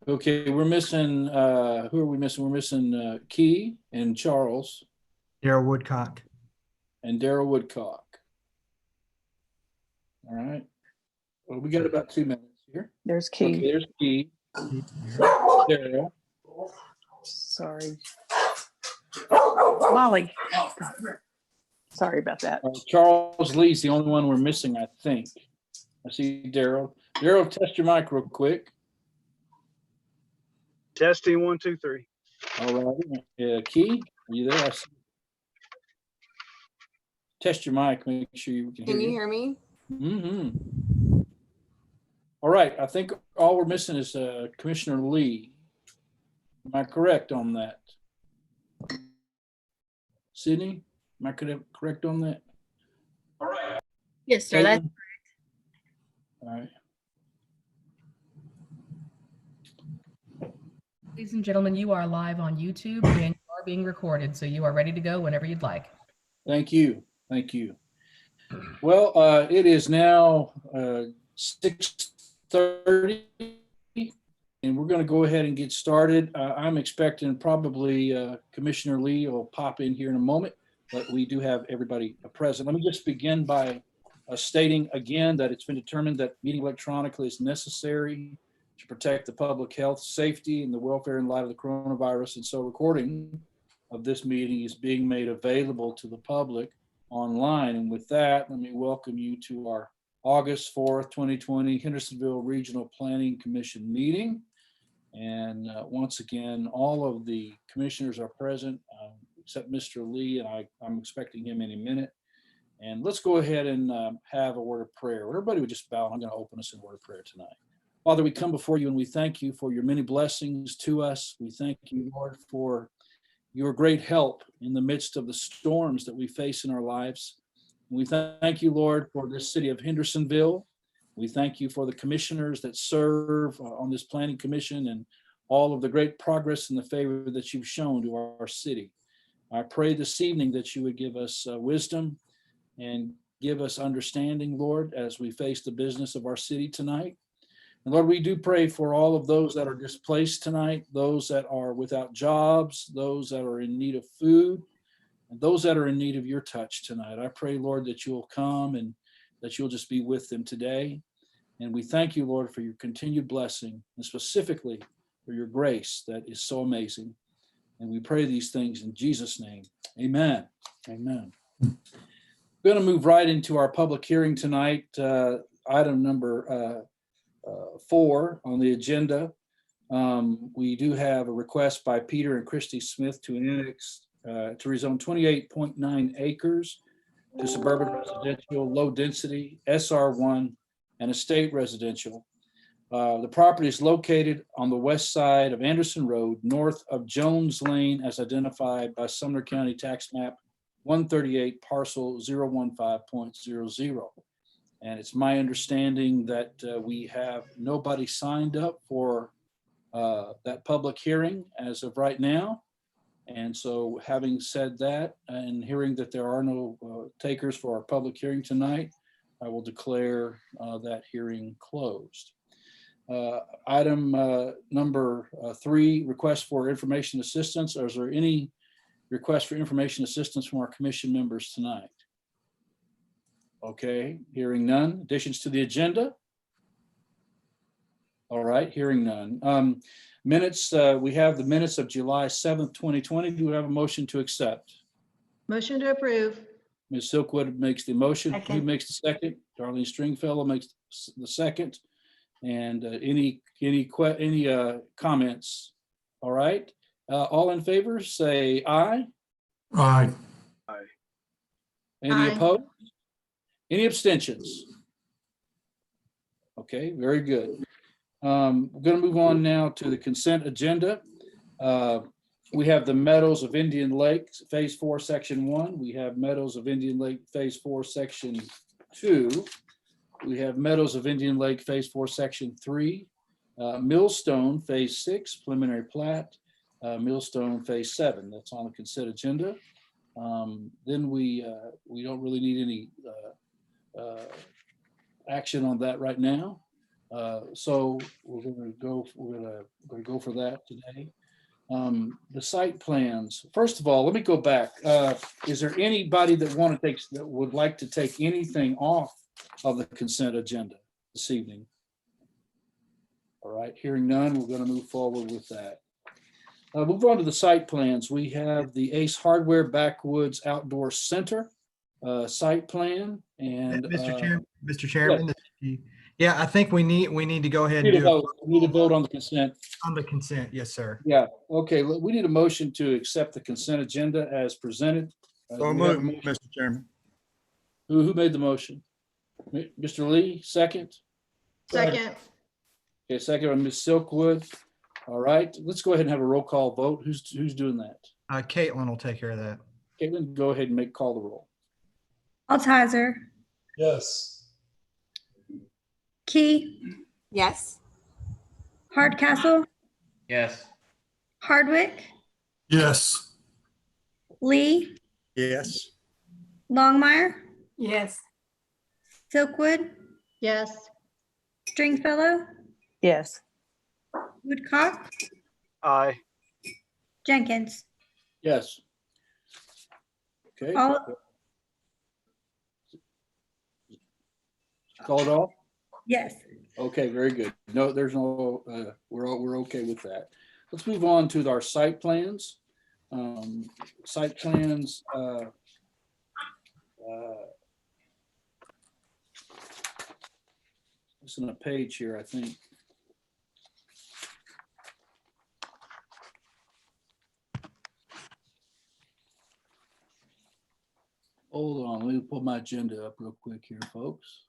Okay, we're missing, who are we missing? We're missing Key and Charles Daryl Woodcock. and Daryl Woodcock. All right. Well, we got about 2 minutes here. There's Key. Okay, there's Key. Daryl. Sorry. Molly. Sorry about that. Charles Lee's the only one we're missing, I think. I see Daryl. Daryl, test your mic real quick. Testing 1, 2, 3. All right. Key, are you there? Test your mic. Make sure you can hear. Can you hear me? Mm-hmm. All right. I think all we're missing is Commissioner Lee. Am I correct on that? Sydney, am I correct on that? All right. Yes, sir. That's all right. Ladies and gentlemen, you are live on YouTube and you are being recorded, so you are ready to go whenever you'd like. Thank you. Thank you. Well, it is now 6:30, and we're going to go ahead and get started. I'm expecting probably Commissioner Lee will pop in here in a moment, but we do have everybody present. Let me just begin by stating again that it's been determined that meeting electronically is necessary to protect the public health, safety, and the welfare in light of the coronavirus. And so recording of this meeting is being made available to the public online. And with that, let me welcome you to our August 4th, 2020 Hendersonville Regional Planning Commission meeting. And once again, all of the commissioners are present, except Mr. Lee, and I'm expecting him any minute. And let's go ahead and have a word of prayer. Everybody would just bow. I'm going to open us in a word of prayer tonight. Father, we come before you and we thank you for your many blessings to us. We thank you, Lord, for your great help in the midst of the storms that we face in our lives. We thank you, Lord, for this city of Hendersonville. We thank you for the commissioners that serve on this planning commission and all of the great progress and the favor that you've shown to our city. I pray this evening that you would give us wisdom and give us understanding, Lord, as we face the business of our city tonight. And Lord, we do pray for all of those that are displaced tonight, those that are without jobs, those that are in need of food, and those that are in need of your touch tonight. I pray, Lord, that you'll come and that you'll just be with them today. And we thank you, Lord, for your continued blessing, and specifically for your grace that is so amazing. And we pray these things in Jesus' name. Amen. Amen. We're going to move right into our public hearing tonight. Item number 4 on the agenda. We do have a request by Peter and Christy Smith to annex to rezone 28.9 acres to suburban residential, low density, SR1, and estate residential. The property is located on the west side of Anderson Road, north of Jones Lane, as identified by Sumner County Tax Map 138, parcel 015.00. And it's my understanding that we have nobody signed up for that public hearing as of right now. And so having said that, and hearing that there are no takers for our public hearing tonight, I will declare that hearing closed. Item number 3, request for information assistance. Is there any request for information assistance from our commission members tonight? Okay, hearing none. Additions to the agenda? All right, hearing none. Minutes, we have the minutes of July 7th, 2020. Do we have a motion to accept? Motion to approve. Ms. Silkwood makes the motion. Second. Who makes the second? Darlene Stringfellow makes the second. And any comments? All right, all in favor say aye. Aye. Aye. Any Aye. opposed? Any abstentions? Okay, very good. We're going to move on now to the consent agenda. We have the Meadows of Indian Lake, Phase 4, Section 1. We have Meadows of Indian Lake, Phase 4, Section 2. We have Meadows of Indian Lake, Phase 4, Section 3. Millstone, Phase 6, preliminary plat. Millstone, Phase 7. That's on the consent agenda. Then we don't really need any action on that right now. So we're gonna go for that today. The site plans, first of all, let me go back. Is there anybody that would like to take anything off of the consent agenda this evening? All right, hearing none, we're gonna move forward with that. Move on to the site plans. We have the Ace Hardware Backwoods Outdoor Center site plan and. Mr. Chairman, yeah, I think we need to go ahead and Need a do vote. We need a vote on the consent. on the consent. Yes, sir. Yeah, okay, we need a motion to accept the consent agenda as presented. Do So we have a moved, motion? Mr. Chairman. Who made the motion? Mr. Lee, second? Second. Okay, second by Ms. Silkwood. All right, let's go ahead and have a roll call vote. Who's doing that? Caitlin will take care of that. Caitlin, go ahead and call the roll. Altizer, Yes. Key, Yes. Hardcastle, Yes. Hardwick, Yes. Lee, Yes. Longmire, Yes. Silkwood, Yes. Stringfellow, Yes. Woodcock, Aye. Jenkins. Yes. Okay. All, Call it off? yes. Okay, very good. No, there's no, we're okay with that. Let's move on to our site plans. Site plans. It's on a page here, I think. Hold on, let me pull my agenda up real quick here, folks.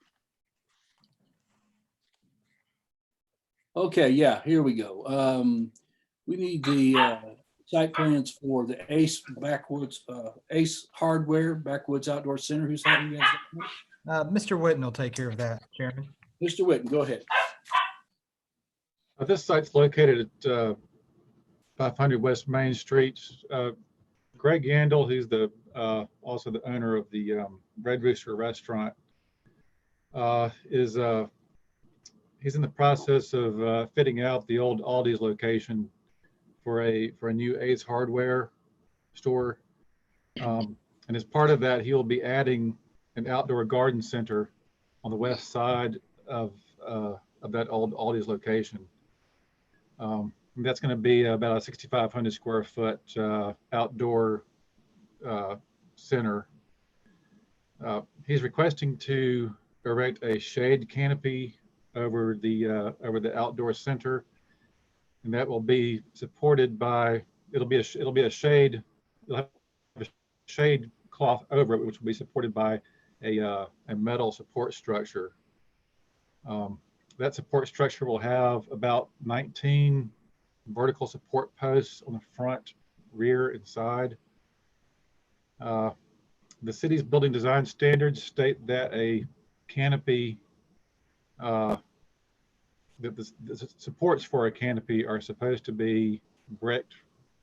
Okay, yeah, here we go. We need the site plans for the Ace Ace Hardware Backwoods Outdoor Center. Who's having you guys? Mr. Witten will take care of that, Chairman. Mr. Witten, go ahead. This site's located at 500 West Main Street. Greg Yandel, he's also the owner of the Red Rooster restaurant, he's in the process of fitting out the old Aldi's location for a new Ace Hardware store. And as part of that, he'll be adding an outdoor garden center on the west side of that old Aldi's location. That's going to be about a 6,500 square foot outdoor center. He's requesting to erect a shade canopy over the outdoor center, and that will be supported by it'll be a shade cloth over it, which will be supported by a metal support structure. That support structure will have about 19 vertical support posts on the front, rear, and side. The city's building design standards state that a canopy, that the supports for a canopy are supposed to be brick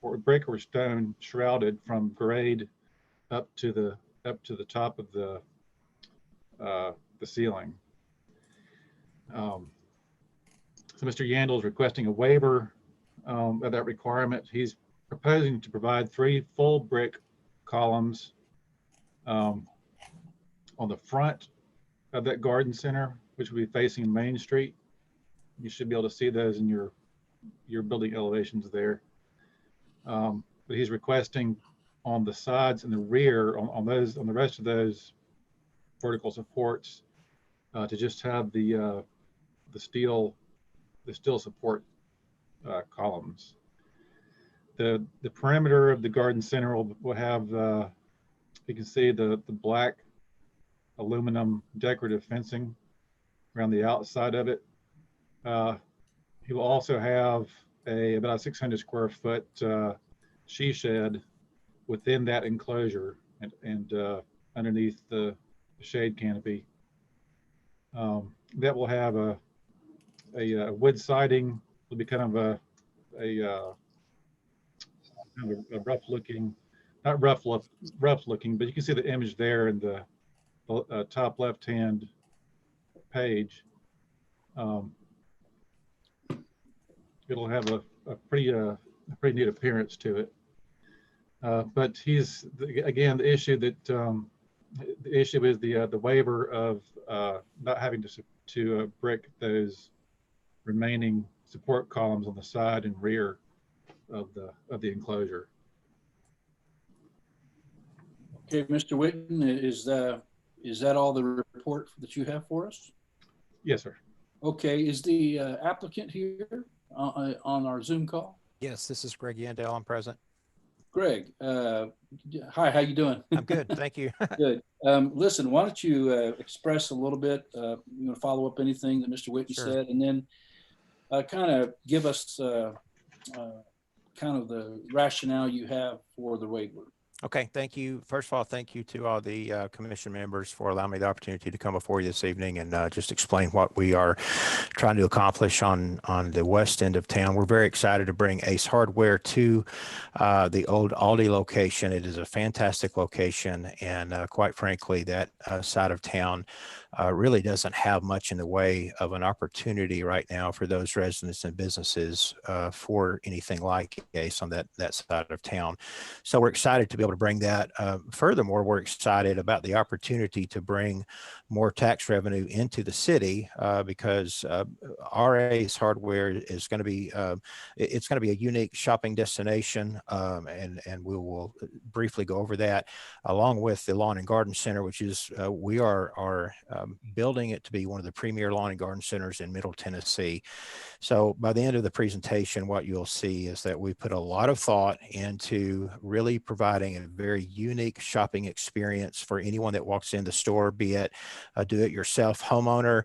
or stone shrouded from grade up to the top of the ceiling. So Mr. Yandel is requesting a waiver of that requirement. He's proposing to provide 3 full brick columns on the front of that garden center, which will be facing Main Street. You should be able to see those in your building elevations there. But he's requesting on the sides and the rear, on the rest of those vertical supports, to just have the steel support columns. The perimeter of the garden center will have, you can see the black aluminum decorative fencing around the outside of it. He will also have about a 600 square foot she shed within that enclosure and underneath the shade canopy. That will have a wood siding. It'll be kind of a rough looking, not rough looking, but you can see the image there in the top left hand page. it'll have a pretty neat appearance to it. But again, the issue is the waiver of not having to brick those remaining support columns on the side and rear of the enclosure. Okay, Mr. Whitten, is that all the report that you have for us? Yes, sir. Okay, is the applicant here on our Zoom call? Yes, this is Greg Yandell. I'm present. Greg, hi, how you doing? I'm good, thank you. Good. Listen, why don't you express a little bit, you know, follow up anything that Mr. Whitten Sure. said, and then kind of give us kind of the rationale you have for the waiver. Okay, thank you. First of all, thank you to all the commission members for allowing me the opportunity to come before you this evening and just explain what we are trying to accomplish on the west end of town. We're very excited to bring Ace Hardware to the old Aldi location. It is a fantastic location, and quite frankly, that side of town really doesn't have much in the way of an opportunity right now for those residents and businesses for anything like Ace on that side of town. So we're excited to be able to bring that. Furthermore, we're excited about the opportunity to bring more tax revenue into the city because our Ace Hardware is going to be it's going to be a unique shopping destination, and we will briefly go over that along with the Lawn and Garden Center, which is we are building it to be one of the premier lawn and garden centers in Middle Tennessee. So by the end of the presentation, what you'll see is that we put a lot of thought into really providing a very unique shopping experience for anyone that walks in the store, be it a do-it-yourself homeowner,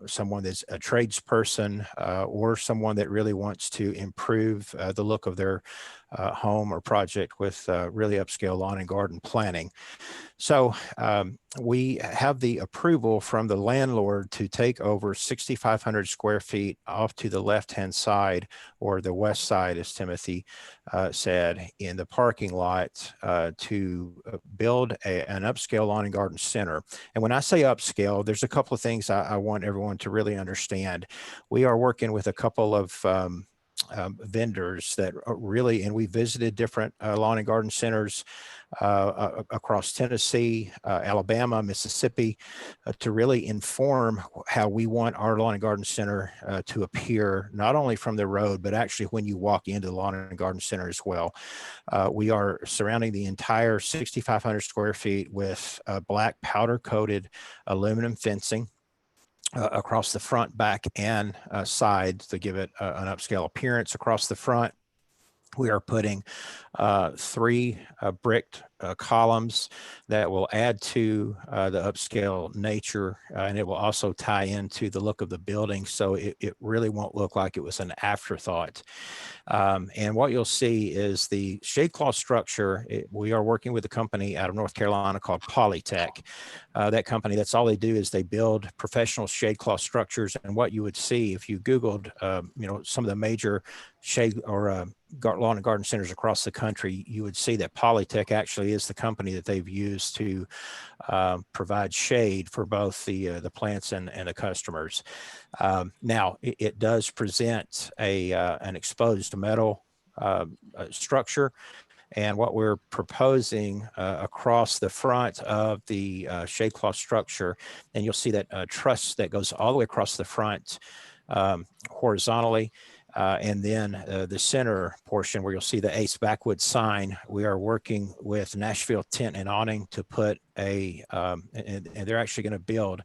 someone that's a tradesperson, or someone that really wants to improve the look of their home or project with really upscale lawn and garden planning. So we have the approval from the landlord to take over 6,500 square feet off to the left-hand side, or the west side, as Timothy said, in the parking lot to build an upscale lawn and garden center. And when I say upscale, there's a couple of things I want everyone to really understand. We are working with a couple of vendors that really, and we visited different lawn and garden centers across Tennessee, Alabama, Mississippi, to really inform how we want our lawn and garden center to appear, not only from the road, but actually when you walk into the lawn and garden center as well. We are surrounding the entire 6,500 square feet with black powder coated aluminum fencing across the front, back, and sides to give it an upscale appearance. Across the front, we are putting 3 bricked columns that will add to the upscale nature, and it will also tie into the look of the building, so it really won't look like it was an afterthought. And what you'll see is the shade cloth structure. We are working with a company out of North Carolina called Polytech. That company, that's all they do is they build professional shade cloth structures. And what you would see if you Googled, you know, some of the major shade or lawn and garden centers across the country, you would see that Polytech actually is the company that they've used to provide shade for both the plants and the customers. Now, it does present an exposed metal structure. And what we're proposing across the front of the shade cloth structure, and you'll see that truss that goes all the way across the front horizontally. And then the center portion where you'll see the Ace Backwoods sign, we are working with Nashville Tent and Awning to put and they're actually going to build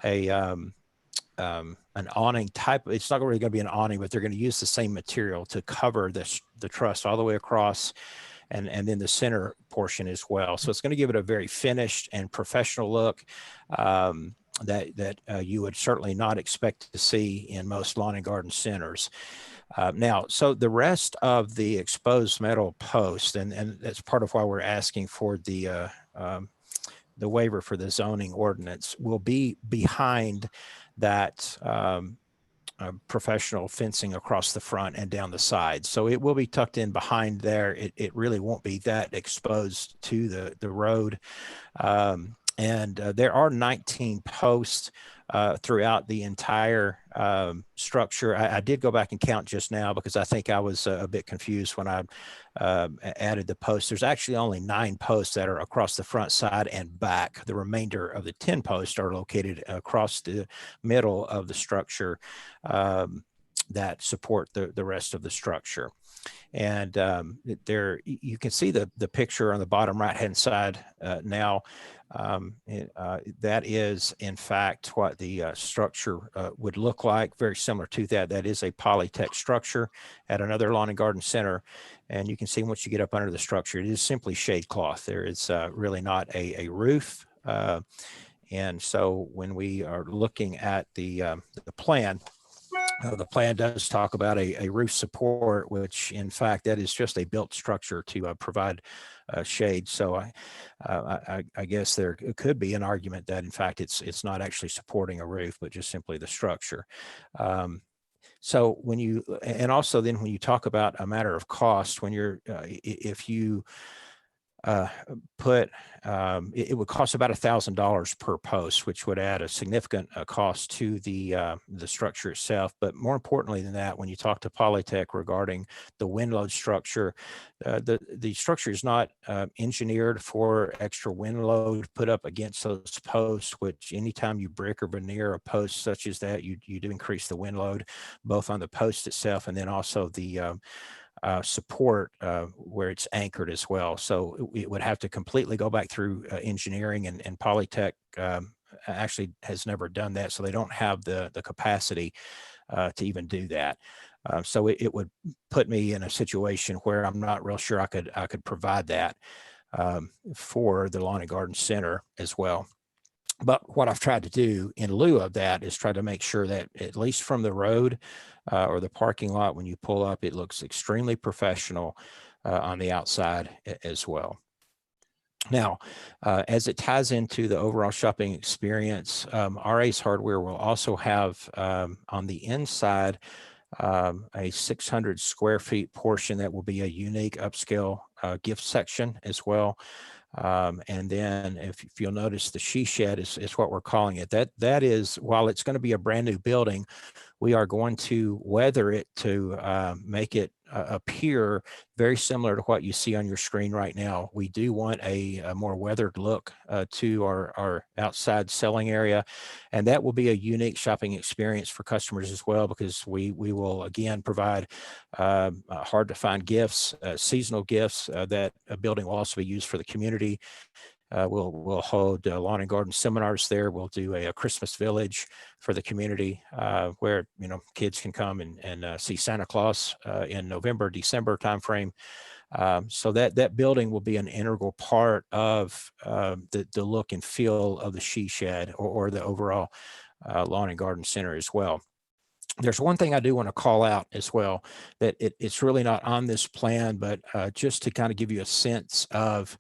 an awning type. It's not really going to be an awning, but they're going to use the same material to cover the truss all the way across, and then the center portion as well. So it's going to give it a very finished and professional look that you would certainly not expect to see in most lawn and garden centers. Now, so the rest of the exposed metal post, and that's part of why we're asking for the waiver for the zoning ordinance, will be behind that professional fencing across the front and down the sides. So it will be tucked in behind there. It really won't be that exposed to the road. And there are 19 posts throughout the entire structure. I did go back and count just now because I think I was a bit confused when I added the posts. There's actually only 9 posts that are across the front, side, and back. The remainder of the 10 posts are located across the middle of the structure that support the rest of the structure. And there you can see the picture on the bottom right hand side now. That is in fact what the structure would look like, very similar to that. That is a polytech structure at another lawn and garden center. And you can see once you get up under the structure, it is simply shade cloth. There is really not a roof. And so when we are looking at the plan, the plan does talk about a roof support, which in fact that is just a built structure to provide shade. So I guess there could be an argument that in fact it's not actually supporting a roof, but just simply the structure. So when you, and also then when you talk about a matter of cost, when you're, if you it would cost about $1,000 per post, which would add a significant cost to the structure itself. But more importantly than that, when you talk to Polytech regarding the wind load structure, the structure is not engineered for extra wind load put up against those posts, which anytime you brick or veneer a post such as that, you do increase the wind load, both on the post itself and then also the support where it's anchored as well. So it would have to completely go back through engineering, and Polytech actually has never done that. So they don't have the capacity to even do that. So it would put me in a situation where I'm not real sure I could provide that for the Lawn and Garden Center as well. But what I've tried to do in lieu of that is try to make sure that at least from the road or the parking lot, when you pull up, it looks extremely professional on the outside as well. Now, as it ties into the overall shopping experience, RA's Hardware will also have on the inside a 600 square feet portion that will be a unique upscale gift section as well. And then if you'll notice, the she shed is what we're calling it. That is, while it's going to be a brand new building, we are going to weather it to make it appear very similar to what you see on your screen right now. We do want a more weathered look to our outside selling area, and that will be a unique shopping experience for customers as well, because we will again provide hard to find gifts, seasonal gifts that a building will also be used for the community. We'll hold lawn and garden seminars there. We'll do a Christmas village for the community where kids can come and see Santa Claus in November, December timeframe. So that building will be an integral part of the look and feel of the she shed or the overall lawn and garden center as well. There's one thing I do want to call out as well, that it's really not on this plan, but just to kind of give you a sense of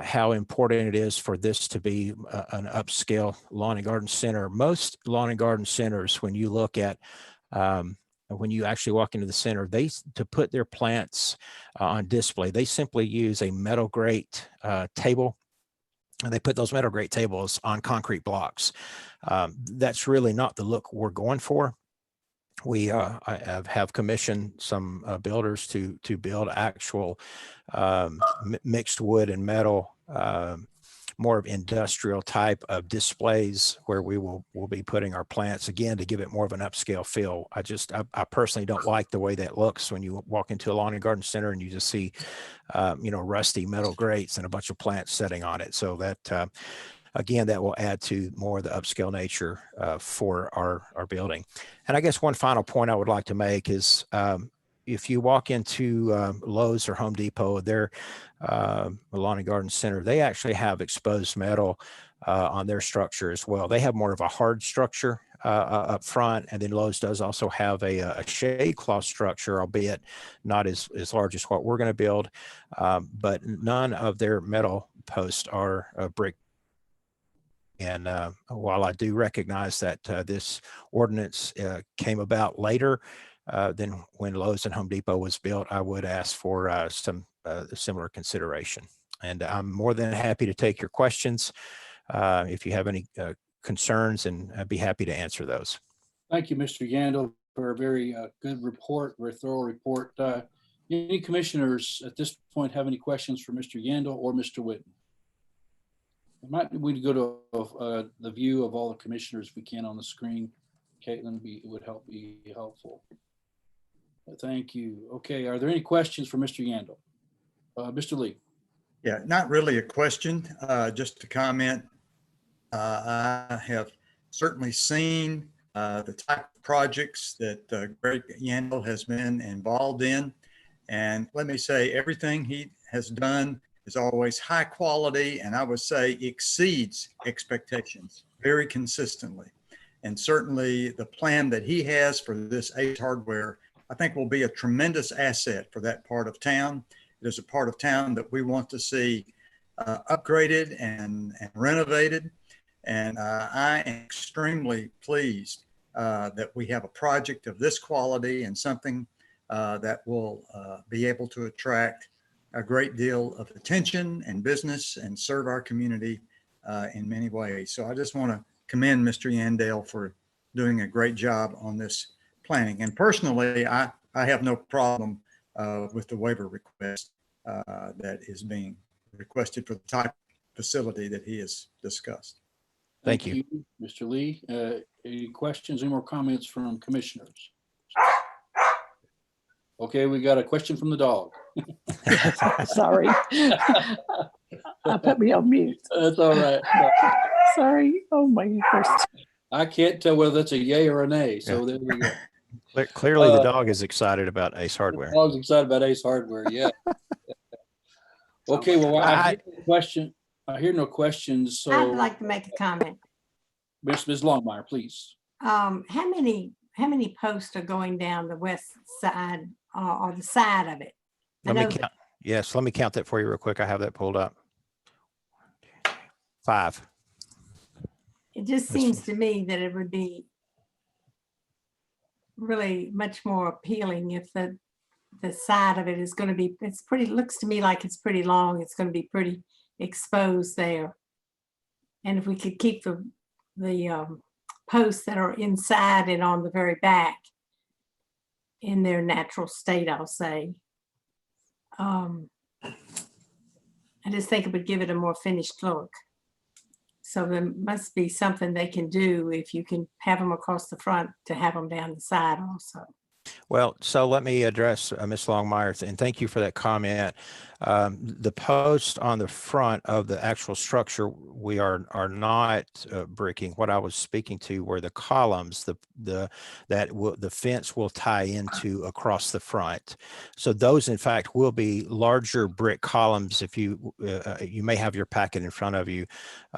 how important it is for this to be an upscale lawn and garden center. Most lawn and garden centers, when you look at, when you actually walk into the center, to put their plants on display, they simply use a metal grate table. And they put those metal grate tables on concrete blocks. That's really not the look we're going for. I have commissioned some builders to build actual mixed wood and metal, more of industrial type of displays where we'll be putting our plants, again, to give it more of an upscale feel. I personally don't like the way that looks when you walk into a lawn and garden center and you just see rusty metal grates and a bunch of plants sitting on it. So that again, that will add to more of the upscale nature for our building. And I guess one final point I would like to make is if you walk into Lowe's or Home Depot, their lawn and garden center, they actually have exposed metal on their structure as well. They have more of a hard structure up front, and then Lowe's does also have a shade cloth structure, albeit not as large as what we're going to build. But none of their metal posts are brick. And while I do recognize that this ordinance came about later than when Lowe's and Home Depot was built, I would ask for some similar consideration. And I'm more than happy to take your questions. If you have any concerns, and I'd be happy to answer those. Thank you, Mr. Yandel, for a very good report, very thorough report. Any commissioners at this point have any questions for Mr. Yandel or Mr. Whitten? We'd go to the view of all the commissioners if we can on the screen. Caitlin, it would be helpful. Thank you. Okay, are there any questions for Mr. Yandel? Mr. Lee. Yeah, not really a question, just a comment. I have certainly seen the type of projects that Greg Yandel has been involved in. And let me say, everything he has done is always high quality, and I would say exceeds expectations very consistently. And certainly the plan that he has for this Ace Hardware, I think will be a tremendous asset for that part of town. It is a part of town that we want to see upgraded and renovated. And I am extremely pleased that we have a project of this quality and something that will be able to attract a great deal of attention and business and serve our community in many ways. So I just want to commend Mr. Yandel for doing a great job on this planning. And personally, I have no problem with the waiver request that is being requested for the type of facility that he has discussed. Thank you. Mr. Lee. Any questions, any more comments from commissioners? Okay, we got a question from the dog. Sorry. I put me on mute. That's all right. Sorry. Oh my gosh. I can't tell whether that's a yay or a nay. So there we go. Clearly, the dog is excited about Ace Hardware. I was excited about Ace Hardware. Yeah. Okay. Well, I hear no question. I hear no questions. So I'd like to make a comment. Ms. Longmire, please. How many posts are going down the west side or the side of it? Let me count. Yes, let me count that for you real quick. I have that pulled up. 5. It just seems to me that it would be really much more appealing if the side of it is going to be, looks to me like it's pretty long. It's going to be pretty exposed there. And if we could keep the posts that are inside and on the very back in their natural state, I'll say. I just think it would give it a more finished look. So there must be something they can do if you can have them across the front to have them down the side also. Well, so let me address Ms. Longmire, and thank you for that comment. The post on the front of the actual structure, we are not bricking. What I was speaking to were the columns, the fence will tie into across the front. So those, in fact, will be larger brick columns. If you you may have your packet in front of you,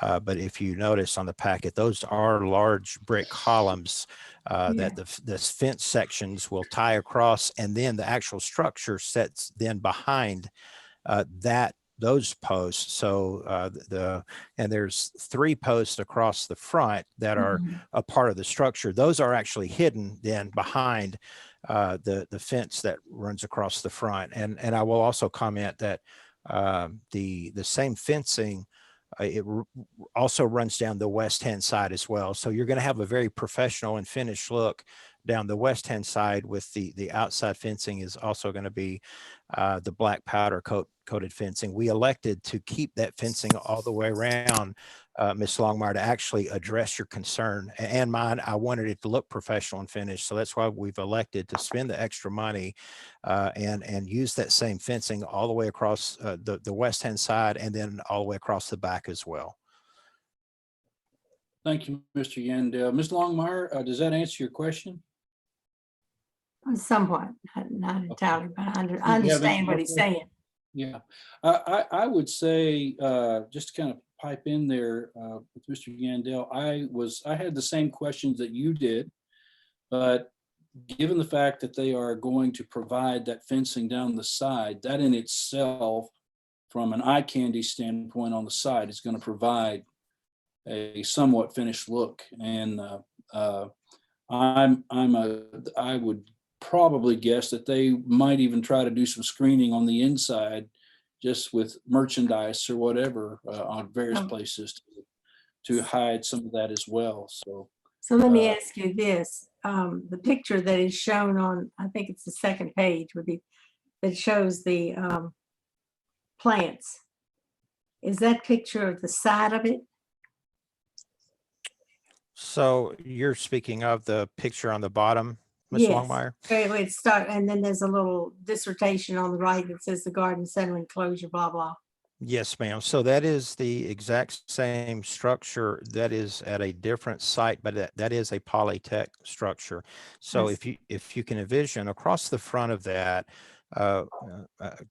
but if you notice on the packet, those are large brick columns. That the fence sections will tie across, and then the actual structure sets then behind those posts. So and there's 3 posts across the front that are a part of the structure. Those are actually hidden then behind the fence that runs across the front. And I will also comment that the same fencing it also runs down the west-hand side as well. So you're going to have a very professional and finished look down the west-hand side with the outside fencing is also going to be the black powder coated fencing. We elected to keep that fencing all the way around, Ms. Longmire, to actually address your concern and mine. I wanted it to look professional and finished. So that's why we've elected to spend the extra money and use that same fencing all the way across the west-hand side and then all the way across the back as well. Thank you, Mr. Yandel. Ms. Longmire, does that answer your question? Somewhat, not entirely, but I understand what he's saying. Yeah, I would say, just to kind of pipe in there with Mr. Yandel, I had the same questions that you did, but given the fact that they are going to provide that fencing down the side, that in itself, from an eye candy standpoint on the side, is going to provide a somewhat finished look. And I would probably guess that they might even try to do some screening on the inside, just with merchandise or whatever on various places to hide some of that as well. So So let me ask you this, the picture that is shown on, I think it's the second page that shows the plants. Is that picture of the side of it? So you're speaking of the picture on the bottom, Ms. Yes. Longmire? Where it start, and then there's a little dissertation on the right that says the garden center enclosure, blah, blah. Yes, ma'am. So that is the exact same structure that is at a different site, but that is a polytech structure. So Yes. if you can envision across the front of that,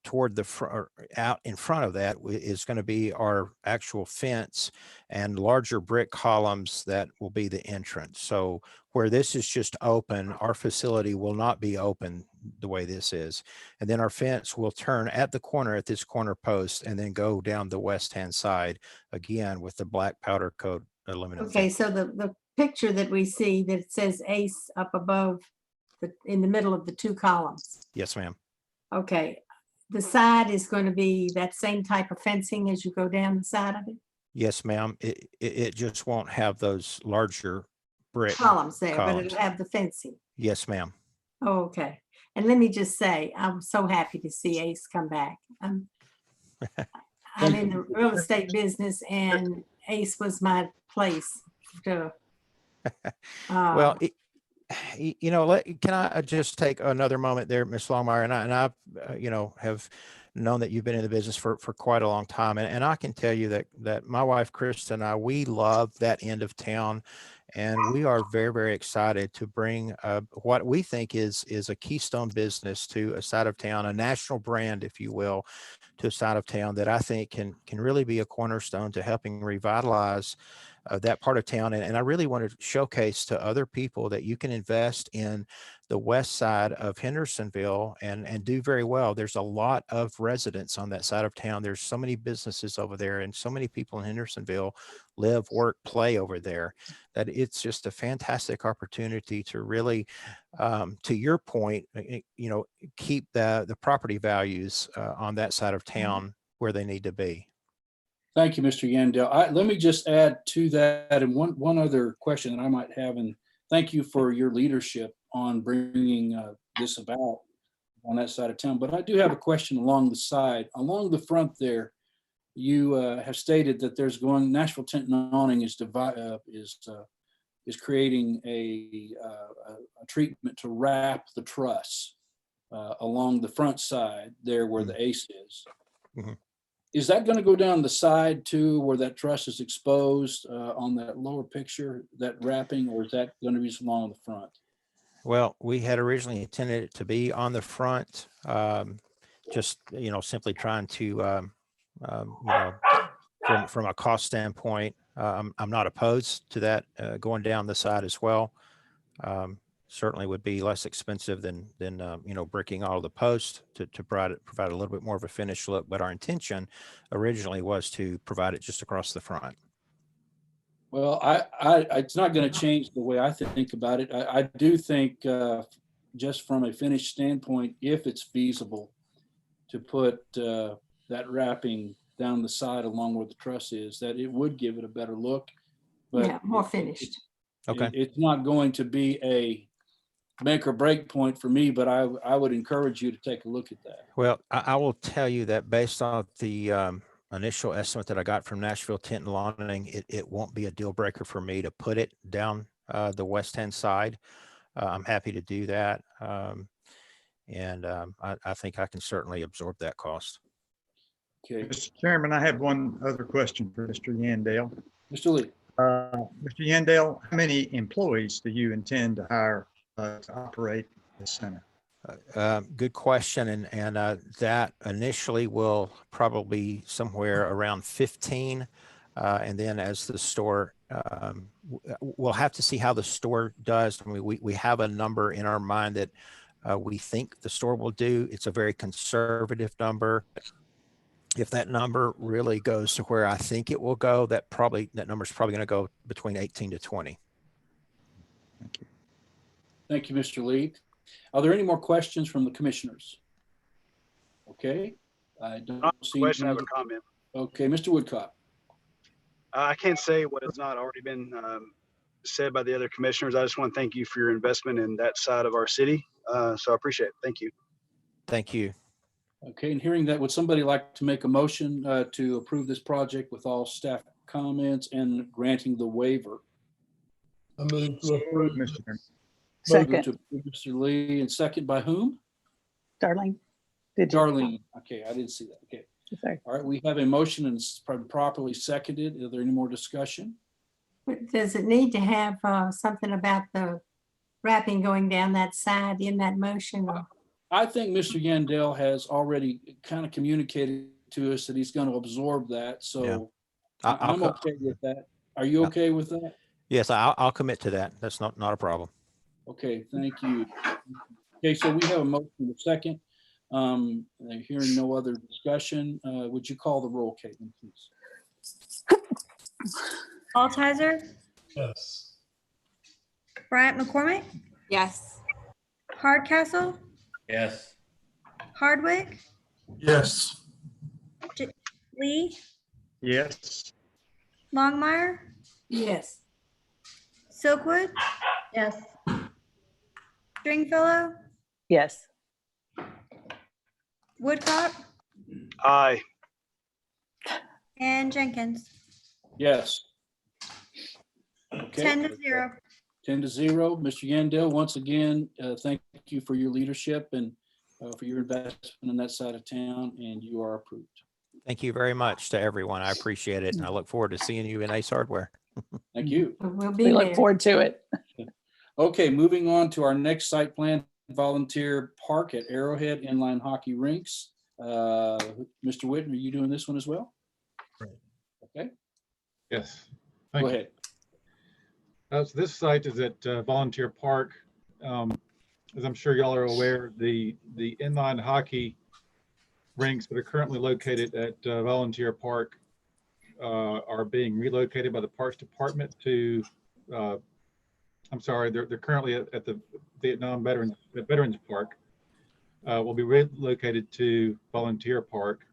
toward the front, or out in front of that is going to be our actual fence and larger brick columns that will be the entrance. So where this is just open, our facility will not be open the way this is. And then our fence will turn at the corner at this corner post and then go down the west-hand side again with the black powder coat aluminum. Okay, fence. so the picture that we see that says ACE up above, in the middle of the two columns. Yes, ma'am. Okay, the side is going to be that same type of fencing as you go down the side of it? Yes, ma'am. It just won't have those larger brick Columns there, but columns. it'll have the fencing. Yes, ma'am. Oh, okay. And let me just say, I'm so happy to see ACE come back. I'm in the real estate business and ACE was my place to. Well, you know, can I just take another moment there, Ms. Longmire? And I you know, have known that you've been in the business for quite a long time. And I can tell you that my wife, Krista, and I, we love that end of town. And we are very, very excited to bring what we think is a keystone business to a side of town, a national brand, if you will, to a side of town that I think can really be a cornerstone to helping revitalize that part of town. And I really want to showcase to other people that you can invest in the west side of Hendersonville and do very well. There's a lot of residents on that side of town. There's so many businesses over there and so many people in Hendersonville live, work, play over there that it's just a fantastic opportunity to really, to your point, you know, keep the property values on that side of town where they need to be. thank you, Mr. Yandell. Let me just add to that, and one other question that I might have, and thank you for your leadership on bringing this about on that side of town. But I do have a question along the side. Along the front there, you have stated that there's Nashville Tent and Awning is creating a treatment to wrap the truss along the front side there where the ACE is. Mm-hmm. Is that going to go down the side too, where that truss is exposed on that lower picture, that wrapping, or is that going to be along the front? Well, we had originally intended it to be on the front, just, you know, simply trying to, you know, from a cost standpoint, I'm not opposed to that going down the side as well. Certainly would be less expensive than you know, bricking all the posts to provide a little bit more of a finished look. But our intention originally was to provide it just across the front. Well, it's not going to change the way I think about it. I do think just from a finish standpoint, if it's feasible to put that wrapping down the side along where the truss is, that it would give it a better look. But Yeah, more finished. Okay. It's not going to be a make or break point for me, but I would encourage you to take a look at that. Well, I will tell you that based on the initial estimate that I got from Nashville Tent and Awning, it won't be a deal breaker for me to put it down the west-hand side. I'm happy to do that. And I think I can certainly absorb that cost. Okay, Mr. Chairman, I have one other question for Mr. Yandell. Mr. Lee. Mr. Yandell, how many employees do you intend to hire to operate the center? Good question. And that initially will probably be somewhere around 15. And then as the store, we'll have to see how the store does. I mean, we have a number in our mind that we think the store will do. It's a very conservative number. If that number really goes to where I think it will go, that number is probably going to go between 18 to 20. Thank you. Thank you, Mr. Lee. Are there any more questions from the commissioners? Okay, I don't see. Question, I have a comment. Okay, Mr. Woodcock. I can't say what has not already been said by the other commissioners. I just want to thank you for your investment in that side of our city. So I appreciate it. Thank you. Thank you. Okay, and hearing that, would somebody like to make a motion to approve this project with all staff comments and granting the waiver? I move to approve. Mr. Chairman. Moved Second, to approve, Mr. Lee, and second by whom? Darlene. Did you? Darlene. Okay, I didn't see that. Okay. Sorry. All right, we have a motion and it's properly seconded. Is there any more discussion? But does it need to have something about the wrapping going down that side in that motion? Or- I think Mr. Yandell has already kind of communicated to us that he's going to absorb that. So Yeah. I'm okay with that. Are you okay with that? Yes, I'll commit to that. That's not a problem. Okay, thank you. Okay, so we have a motion in a second. Hearing no other discussion, would you call the roll, Caitlin, please? Altizer, Yes. Bryant McCormick, Yes. Hardcastle, Yes. Hardwick, Yes. Lee, Yes. Longmire, Yes. Silkwood, Yes. Stringfellow, Yes. Woodcock, Aye. and Jenkins. Yes. Okay. 10-0. 10-0. Mr. Yandell, once again, thank you for your leadership and for your investment in that side of town, and you are approved. Thank you very much to everyone. I appreciate it. And I look forward to seeing you in Ace Hardware. Thank you. We'll be We look there. forward to it. Okay, moving on to our next site plan, volunteer park at Arrowhead Inline Hockey Rinks. Mr. Whitten, are you doing this one as well? Right. Okay, Yes. go Thank you. ahead. So this site is at Volunteer Park. As I'm sure y'all are aware, the inline hockey rinks that are currently located at Volunteer Park are being relocated by the Parks Department to, I'm sorry, they're currently at the Vietnam Veterans Park. Will be relocated to Volunteer Park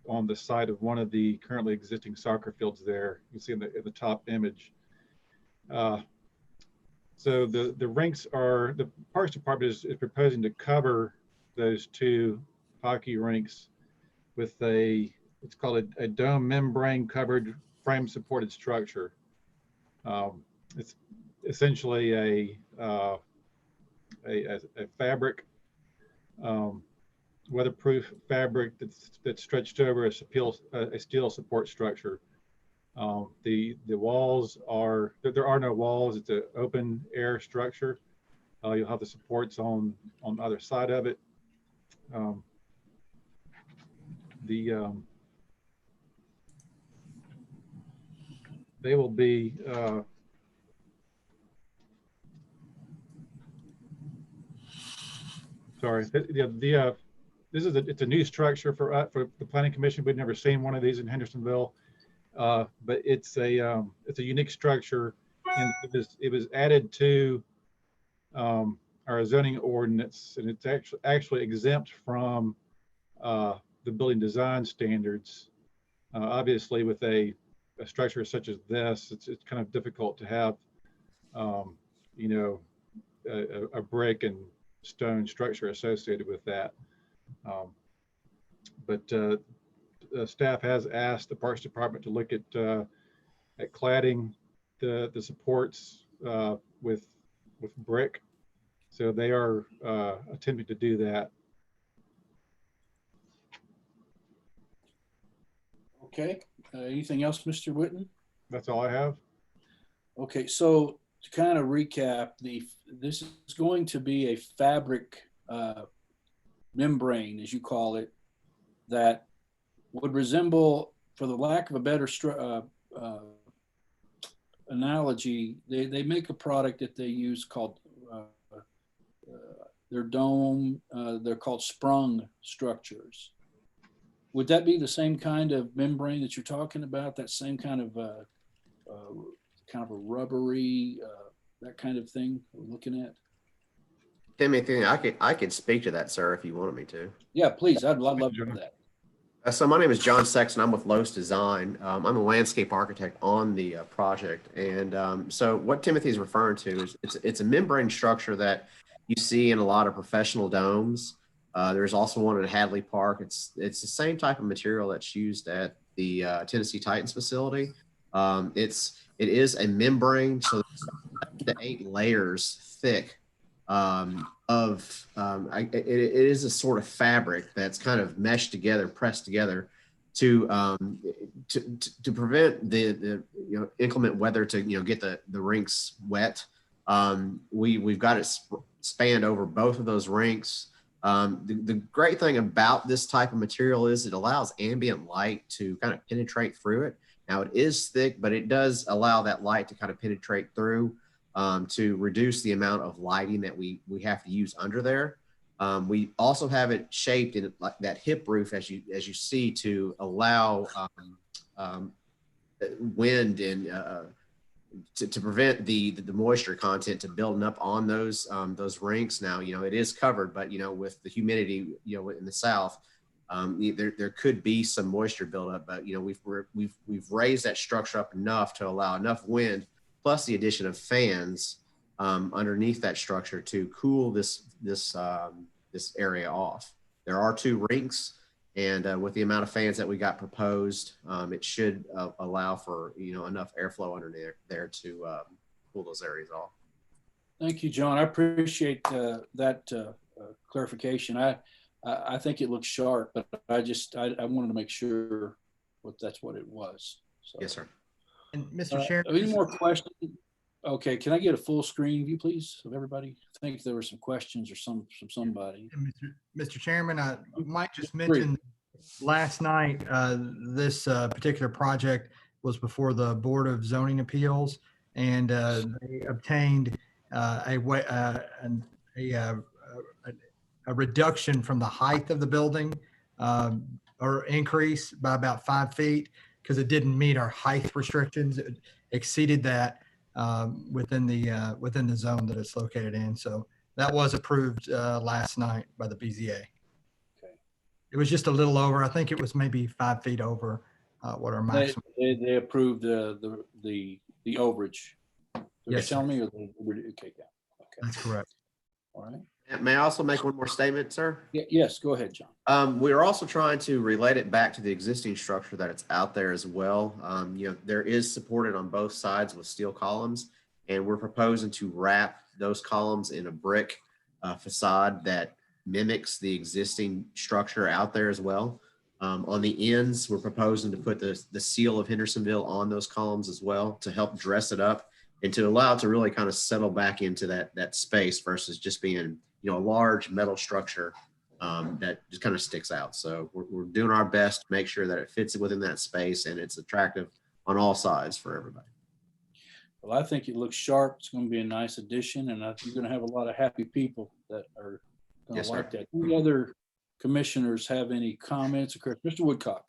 on the site of one of the currently existing soccer fields there. You see in the top image. So the rinks are, the Parks Department is proposing to cover those two hockey rinks with it's called a dome membrane covered frame supported structure. It's essentially a fabric, weatherproof fabric that's stretched over a steel support structure. The walls are, there are no walls. It's an open air structure. You'll have the supports on either side of it. They will be sorry. This is it's a new structure for the Planning Commission. We'd never seen one of these in Hendersonville, but it's a unique structure, and it was added to our zoning ordinance, and it's actually exempt from the building design standards. Obviously, with a structure such as this, it's kind of difficult to have, you know, a brick and stone structure associated with that. But staff has asked the Parks Department to look at cladding the supports with brick. So they are attempting to do that. Okay, anything else, Mr. Whitten? That's all I have. Okay, so to kind of recap, this is going to be a fabric membrane, as you call it, that would resemble, for the lack of a better analogy, they make a product that they use called their dome, they're called sprung structures. Would that be the same kind of membrane that you're talking about? That same kind of a rubbery, that kind of thing we're looking at? Timothy, I could speak to that, sir, if you wanted me to. Yeah, please. I'd love that. So my name is John Sexton. I'm with Lowe's Design. I'm a landscape architect on the project. And so what Timothy is referring to is it's a membrane structure that you see in a lot of professional domes. There's also one at Hadley Park. It's the same type of material that's used at the Tennessee Titans facility. It is a membrane, so the 8 layers thick it is a sort of fabric that's kind of meshed together, pressed together to prevent the inclement weather to get the rinks wet. We've got it spanned over both of those rinks. The great thing about this type of material is it allows ambient light to kind of penetrate through it. Now it is thick, but it does allow that light to kind of penetrate through to reduce the amount of lighting that we have to use under there. We also have it shaped in like that hip roof, as you see, to allow wind and to prevent the moisture content to building up on those rinks. Now it is covered, but with the humidity in the south, there could be some moisture buildup. But we've raised that structure up enough to allow enough wind, plus the addition of fans underneath that structure to cool this area off. There are 2 rinks, and with the amount of fans that we got proposed, it should allow for enough airflow under there to cool those areas off. Thank you, John. I appreciate that clarification. I think it looks sharp, but I wanted to make sure that's what it was. So. Yes, sir. And Mr. Chairman, any more questions? Okay, can I get a full screen view, please, of everybody? I think there were some questions or from somebody. Mr. Chairman, I might just mention last night, this particular project was before the Board of Zoning Appeals, and they obtained a reduction from the height of the building or increase by about 5 feet because it didn't meet our height restrictions. It exceeded that within the zone that it's located in. So that was approved last night by the BZA. Okay. It was just a little over. I think it was maybe 5 feet over what our maximum. They approved the overage. Yes, tell me, or okay, yeah. Okay. That's correct. All right. May I also make one more statement, sir? Yes, go ahead, John. We're also trying to relate it back to the existing structure that it's out there as well. There is supported on both sides with steel columns, and we're proposing to wrap those columns in a brick facade that mimics the existing structure out there as well. On the ends, we're proposing to put the seal of Hendersonville on those columns as well to help dress it up and to allow it to really kind of settle back into that space versus just being a large metal structure that just kind of sticks out. So we're doing our best to make sure that it fits within that space and it's attractive on all sides for everybody. Well, I think it looks sharp. It's going to be a nice addition, and I think you're going to have a lot of happy people that are going to like that. Any other commissioners have any comments? Mr. Woodcock.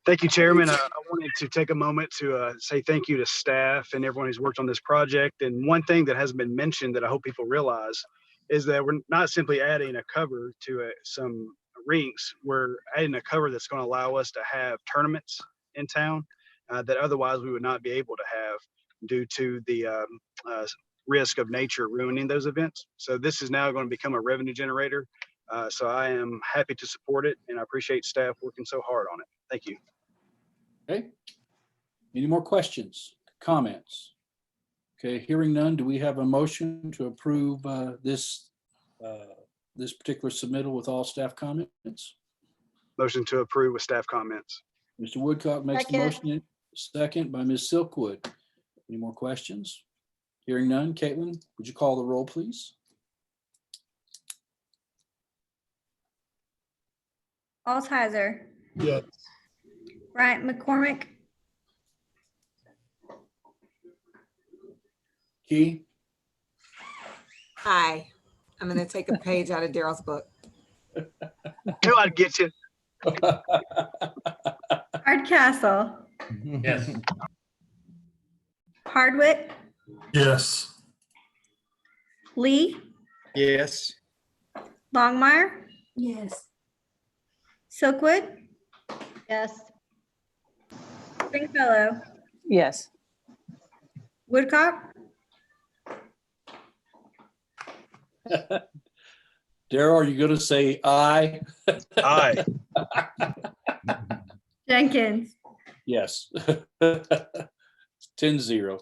Thank you, Chairman. I wanted to take a moment to say thank you to staff and everyone who's worked on this project. And one thing that hasn't been mentioned that I hope people realize is that we're not simply adding a cover to some rinks. We're adding a cover that's going to allow us to have tournaments in town that otherwise we would not be able to have due to the risk of nature ruining those events. So this is now going to become a revenue generator. So I am happy to support it, and I appreciate staff working so hard on it. Thank you. Okay. Any more questions, comments? Okay, hearing none, do we have a motion to approve this particular submittal with all staff comments? Motion to approve with staff comments. Mr. Woodcock makes the motion, second by Ms. Silkwood. Any more questions? Hearing none, Caitlin, would you call the roll, please? Altizer. Yes. Bryant McCormick. Key. Hi. I'm going to take a page out of Daryl's book. Knew I'd get you. Hardcastle. Yes. Hardwick. Yes. Lee. Yes. Longmire. Yes. Silkwood, Yes. Stringfellow, Yes. Woodcock, Darrell, are you going to say aye? Aye. Jenkins. Yes. 10-0.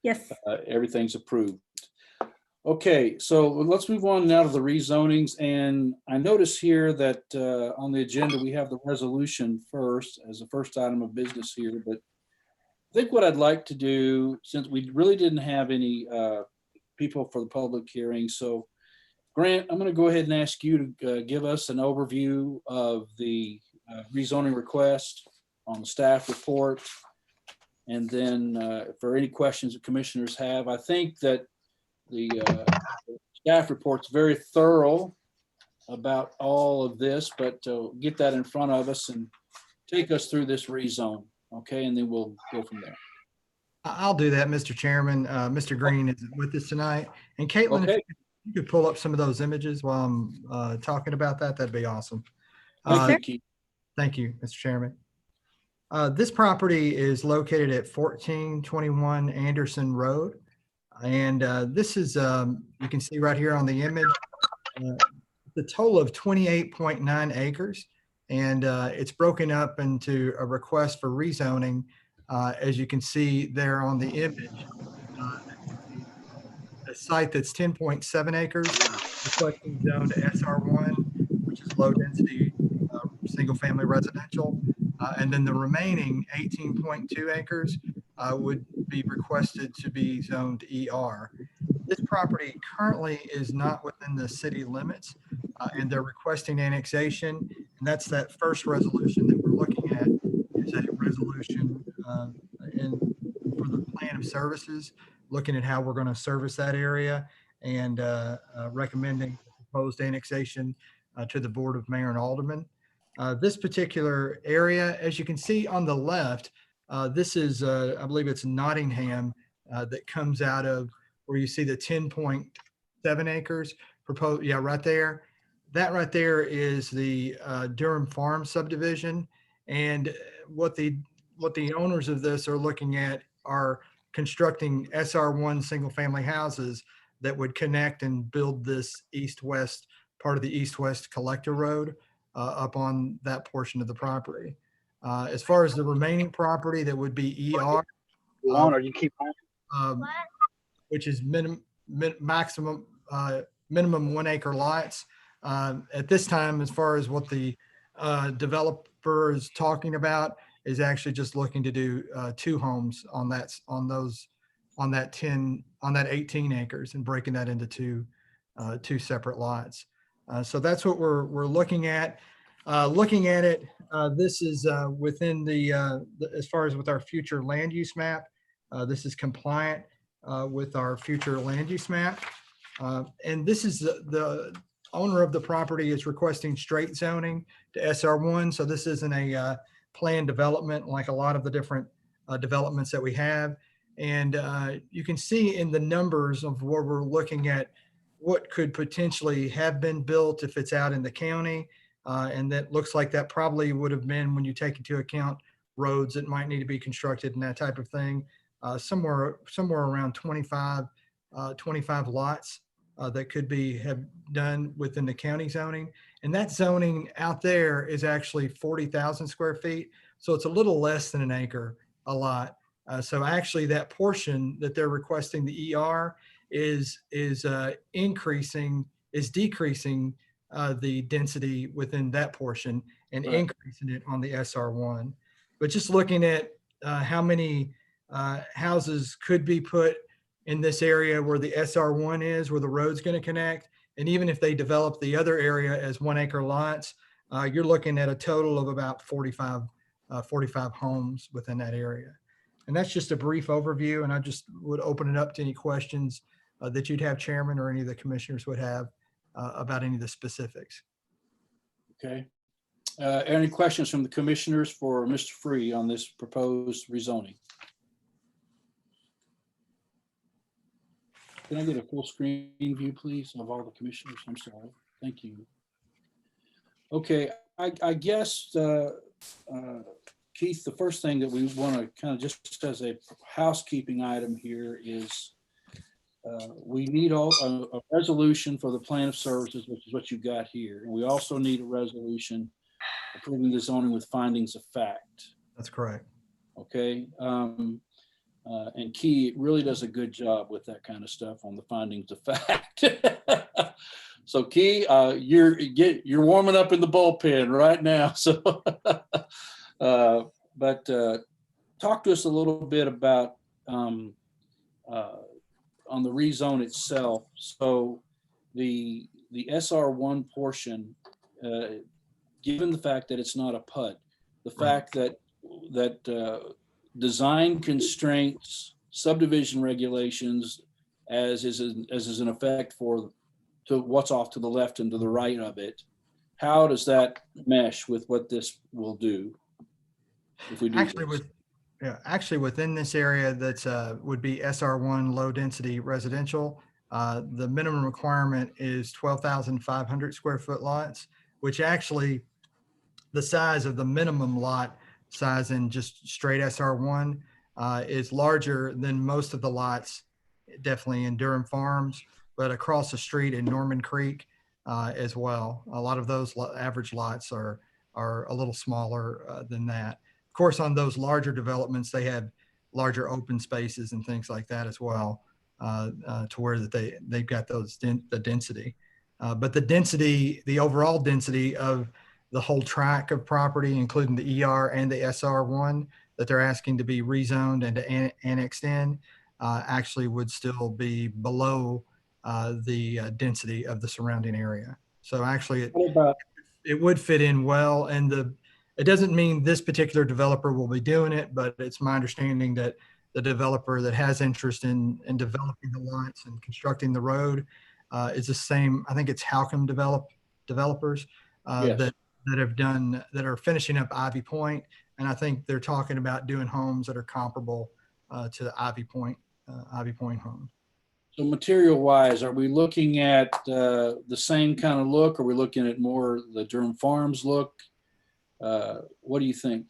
Yes. Everything's approved. Okay, so let's move on now to the rezonings. And I notice here that on the agenda, we have the resolution first as the first item of business here. But I think what I'd like to do, since we really didn't have any people for the public hearing, so Grant, I'm going to go ahead and ask you to give us an overview of the rezoning request on the staff report. And then if there are any questions that commissioners have, I think that the staff report's very thorough about all of this, but get that in front of us and take us through this rezone, okay? And then we'll go from there. I'll do that, Mr. Chairman. Mr. Green is with us tonight. And Caitlin, Okay. if you could pull up some of those images while I'm talking about that, that'd be awesome. Thank you, Keith. Thank you, Mr. Chairman. This property is located at 1421 Anderson Road. And this is, you can see right here on the image, the total of 28.9 acres. And it's broken up into a request for rezoning, as you can see there on the image. A site that's 10.7 acres, requesting zone to SR1, which is low density single family residential. And then the remaining 18.2 acres would be requested to be zoned ER. This property currently is not within the city limits, and they're requesting annexation. And that's that first resolution that we're looking at is a resolution for the plan of services, looking at how we're going to service that area and recommending proposed annexation to the Board of Mayor and Aldermen. This particular area, as you can see on the left, this is, I believe it's Nottingham that comes out of where you see the 10.7 acres proposed. Yeah, right there. That right there is the Durham Farm subdivision. And what the owners of this are looking at are constructing SR1 single family houses that would connect and build this east-west part of the east-west collector road up on that portion of the property. As far as the remaining property that would be ER, which is minimum 1 acre lots. At this time, as far as what the developer is talking about, is actually just looking to do 2 homes on that 18 acres and breaking that into two separate lots. So that's what we're looking at. Looking at it, this is within as far as with our future land use map, this is compliant with our future land use map. And this is the owner of the property is requesting straight zoning to SR1. So this isn't a planned development like a lot of the different developments that we have. And you can see in the numbers of where we're looking at what could potentially have been built if it's out in the county. And that looks like that probably would have been, when you take into account roads that might need to be constructed and that type of thing, somewhere around 25 lots that could have done within the county zoning. And that zoning out there is actually 40,000 square feet. So it's a little less than an acre a lot. So actually that portion that they're requesting the ER is decreasing the density within that portion and increasing it on the SR1. But just looking at how many houses could be put in this area where the SR1 is, where the road's going to connect, and even if they develop the other area as 1 acre lots, you're looking at a total of about 45 homes within that area. And that's just a brief overview, and I just would open it up to any questions that you'd have, Chairman, or any of the commissioners would have about any of the specifics. Okay. Any questions from the commissioners for Mr. Free on this proposed rezoning? Can I get a full screen view, please, of all the commissioners? I'm sorry. Thank you. Okay, I guess, Keith, the first thing that we want to kind of just as a housekeeping item here is we need a resolution for the plan of services, which is what you got here. And we also need a resolution approving the zoning with findings of fact. That's correct. Okay. And Key really does a good job with that kind of stuff on the findings of fact. So Key, you're warming up in the bullpen right now. So, but talk to us a little bit about on the rezone itself. So the SR1 portion, given the fact that it's not a PUD, the fact that design constraints, subdivision regulations, as is in effect to what's off to the left and to the right of it, how does that mesh with what this will do? If we do actually within this area that's would be SR1 Low Density Residential, the minimum requirement is 12,500 square foot lots, which actually the size of the minimum lot size in just straight SR1 is larger than most of the lots, definitely in Durham Farms, but across the street in Norman Creek as well. A lot of those average lots are a little smaller than that. Of course, on those larger developments, they have larger open spaces and things like that as well, to where that they've got the density. But the density, the overall density of the whole tract of property, including the ER and the SR1 that they're asking to be rezoned and to annexed in, actually would still be below the density of the surrounding area. So actually it would fit in well. And it doesn't mean this particular developer will be doing it, but it's my understanding that the developer that has interest in developing the lots and constructing the road is the same. I think it's Halcomb developers yes. that are finishing up Ivy Point. And I think they're talking about doing homes that are comparable to the Ivy Point homes. So material wise, are we looking at the same kind of look? Are we looking at more the Durham Farms look? What do you think?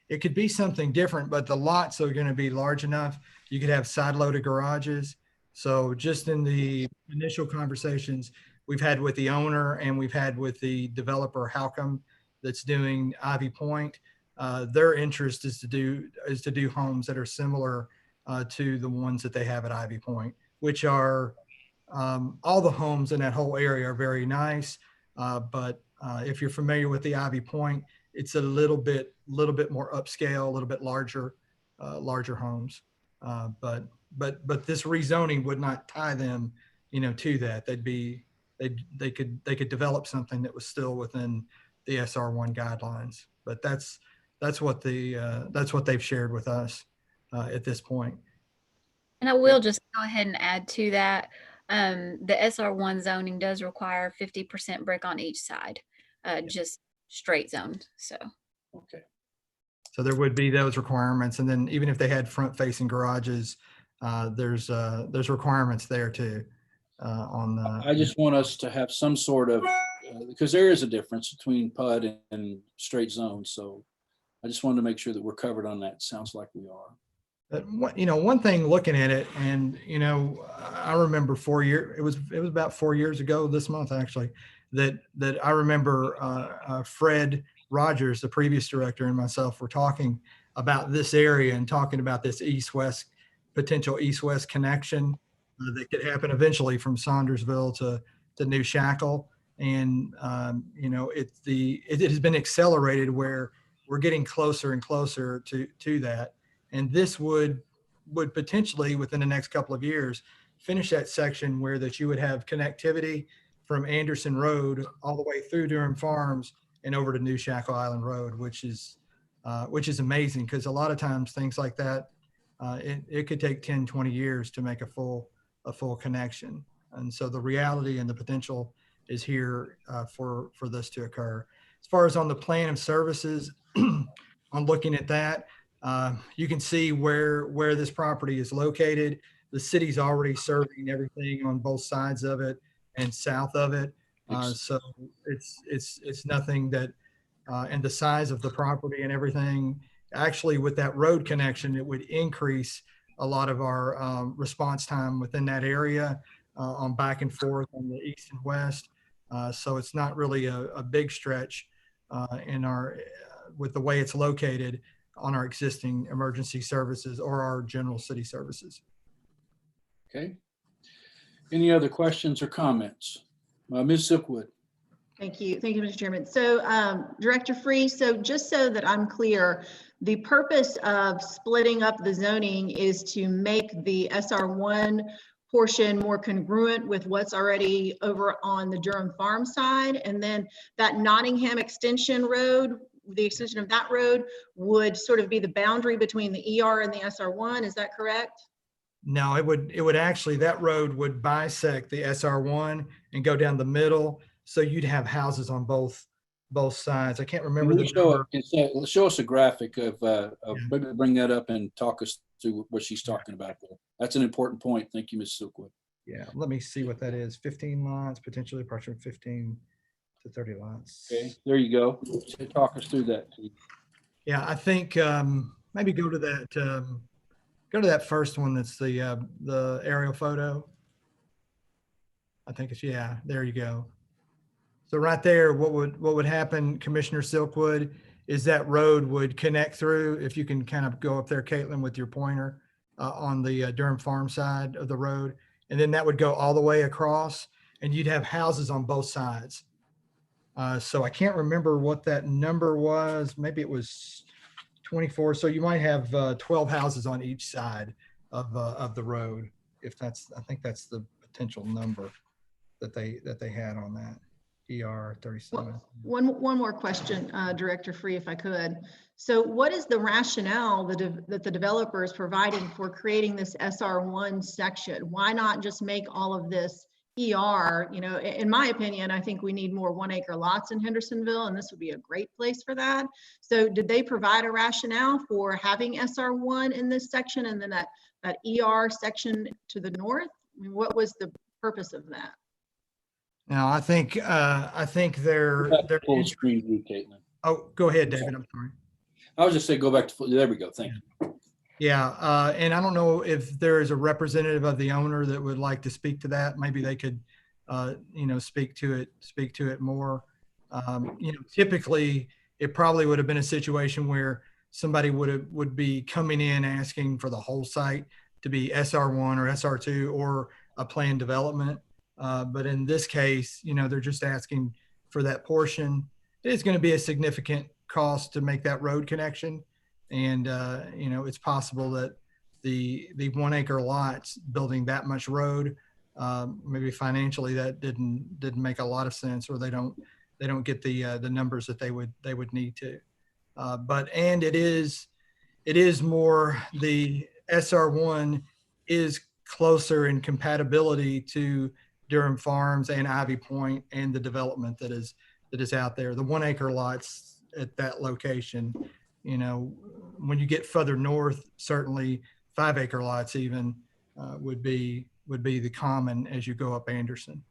It could be something different, but the lots are going to be large enough. You could have side loaded garages. So just in the initial conversations we've had with the owner and we've had with the developer Halcomb that's doing Ivy Point, their interest is to do homes that are similar to the ones that they have at Ivy Point, which are all the homes in that whole area are very nice. But if you're familiar with the Ivy Point, it's a little bit more upscale, a little bit larger homes. But this rezoning would not tie them, to that. They could develop something that was still within the SR1 guidelines. But that's what they've shared with us at this point. And I will just go ahead and add to that. The SR1 zoning does require 50% brick on each side, just straight zoned. So. Okay. So there would be those requirements. And then even if they had front facing garages, there's requirements there too. I just want us to have some sort of, because there is a difference between PUD and straight zones. So I just wanted to make sure that we're covered on that. Sounds like we are. One thing looking at it, and I remember it was about 4 years ago this month actually, that I remember Fred Rogers, the previous director, and myself were talking about this area and talking about this potential east-west connection that could happen eventually from Saundersville to New Shackle. And it has been accelerated where we're getting closer and closer to that. And this would potentially within the next couple of years finish that section where that you would have connectivity from Anderson Road all the way through Durham Farms and over to New Shackle Island Road, which is amazing, because a lot of times things like that, it could take 10, 20 years to make a full connection. And so the reality and the potential is here for this to occur. As far as on the plan of services, on looking at that, you can see where this property is located. The city's already serving everything on both sides of it and south of it. So it's nothing that and the size of the property and everything. Actually, with that road connection, it would increase a lot of our response time within that area on back and forth on the east and west. So it's not really a big stretch in our with the way it's located on our existing emergency services or our general city services. Okay. Any other questions or comments? Ms. Silkwood. Thank you. Thank you, Mr. Chairman. So Director Free, so just so that I'm clear, the purpose of splitting up the zoning is to make the SR1 portion more congruent with what's already over on the Durham Farm side. And then that Nottingham Extension Road, the extension of that road would sort of be the boundary between the ER and the SR1. Is that correct? No, it would actually, that road would bisect the SR1 and go down the middle. So you'd have houses on both sides. I can't remember the number. Show us a graphic of maybe bring that up and talk us through what she's talking about there. That's an important point. Thank you, Ms. Silkwood. Yeah, let me see what that is. 15 lots, potentially approaching 15 to 30 lots. Okay, there you go. Talk us through that, please. Yeah, I think maybe go to that first one. That's the aerial photo. I think it's, yeah, there you go. So right there, what would happen, Commissioner Silkwood, is that road would connect through, if you can kind of go up there, Caitlin, with your pointer on the Durham Farm side of the road. And then that would go all the way across and you'd have houses on both sides. So I can't remember what that number was. Maybe it was 24. So you might have 12 houses on each side of the road. If that's, I think that's the potential number that they had on that. ER 37. One more question, Director Free, if I could. So what is the rationale that the developer is providing for creating this SR1 section? Why not just make all of this ER? You know, in my opinion, I think we need more 1 acre lots in Hendersonville, and this would be a great place for that. So did they provide a rationale for having SR1 in this section and then that ER section to the north? I mean, what was the purpose of that? Now, I think they're full screen view, Caitlin. Oh, go ahead, David. I'm sorry. I was just saying, go back to full. There we go. Thank you. Yeah, and I don't know if there is a representative of the owner that would like to speak to that. Maybe they could, speak to it more. Typically, it probably would have been a situation where somebody would be coming in asking for the whole site to be SR1 or SR2 or a planned development. But in this case, they're just asking for that portion. It is going to be a significant cost to make that road connection. And, it's possible that the 1 acre lots building that much road, maybe financially that didn't make a lot of sense, or they don't get the numbers that they would need to. And it is more, the SR1 is closer in compatibility to Durham Farms and Ivy Point and the development that is out there. The 1 acre lots at that location, when you get further north, certainly 5 acre lots even would be the common as you go up Anderson.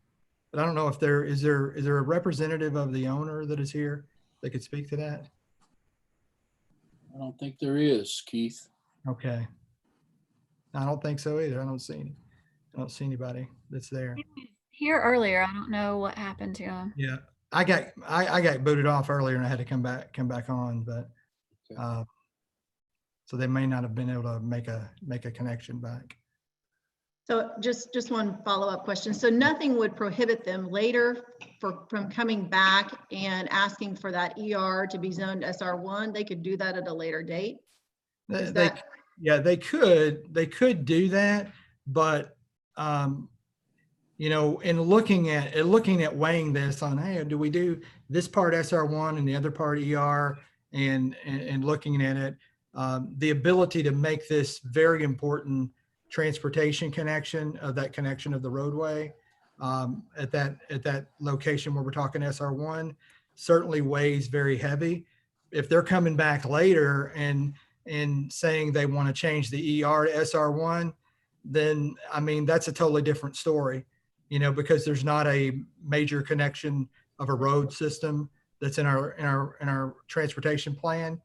But I don't know if is there a representative of the owner that is here that could speak to that? I don't think there is, Keith. Okay. I don't think so either. I don't see anybody that's there. Here earlier, I don't know what happened to him. Yeah, I got booted off earlier and I had to come back on, but so they may not have been able to make a connection back. So just one follow-up question. So nothing would prohibit them later from coming back and asking for that ER to be zoned SR1? They could do that at a later date? Yeah, they could do that, but in looking at weighing this on, hey, do we do this part SR1 and the other part ER, and looking at it, the ability to make this very important transportation connection of the roadway at that location where we're talking SR1 certainly weighs very heavy. If they're coming back later and saying they want to change the ER to SR1, then that's a totally different story, because there's not a major connection of a road system that's in our transportation plan.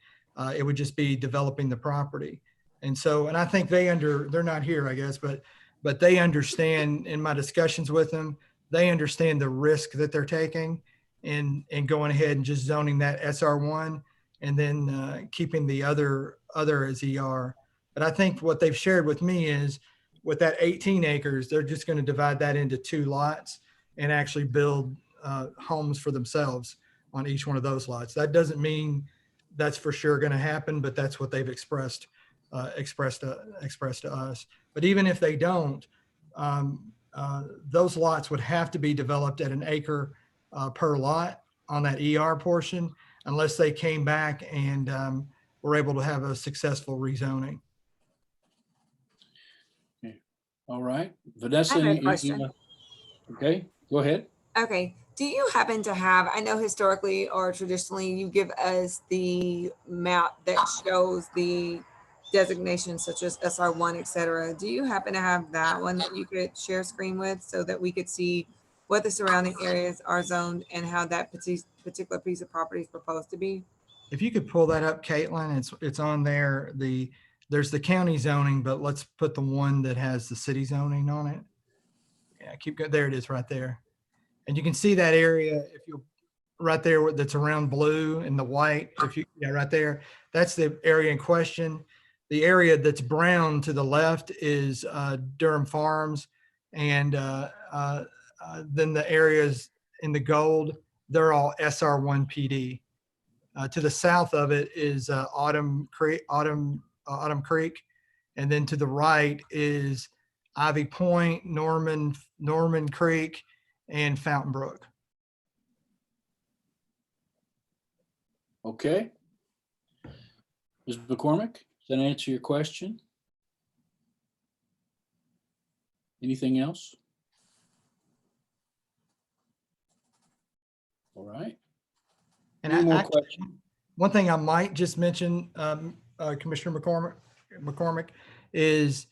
It would just be developing the property. And so, and I think they're not here, I guess, but they understand, in my discussions with them, they understand the risk that they're taking and going ahead and just zoning that SR1 and then keeping the other as ER. But I think what they've shared with me is with that 18 acres, they're just going to divide that into 2 lots and actually build homes for themselves on each one of those lots. That doesn't mean that's for sure going to happen, but that's what they've expressed to us. But even if they don't, those lots would have to be developed at 1 acre per lot on that ER portion, unless they came back and were able to have a successful rezoning. Okay. All right, Vanessa. I have a any- question. Okay, go ahead. Okay. Do you happen to have, I know historically or traditionally you give us the map that shows the designations such as SR1, et cetera. Do you happen to have that one that you could share screen with so that we could see what the surrounding areas are zoned and how that particular piece of property is proposed to be? If you could pull that up, Caitlin, it's on there. There's the county zoning, but let's put the one that has the city zoning on it. Yeah, keep going. There it is right there. And you can see that area if you right there that's around blue and the white. Right there, that's the area in question. The area that's brown to the left is Durham Farms, and then the areas in the gold, they're all SR1 PD. To the south of it is Autumn Creek, and then to the right is Ivy Point, Norman Creek, and Fountain Brook. Okay. Ms. McCormick, does that answer your question? Anything else? All right. And Any more questions? One thing I might just mention, Commissioner McCormick, is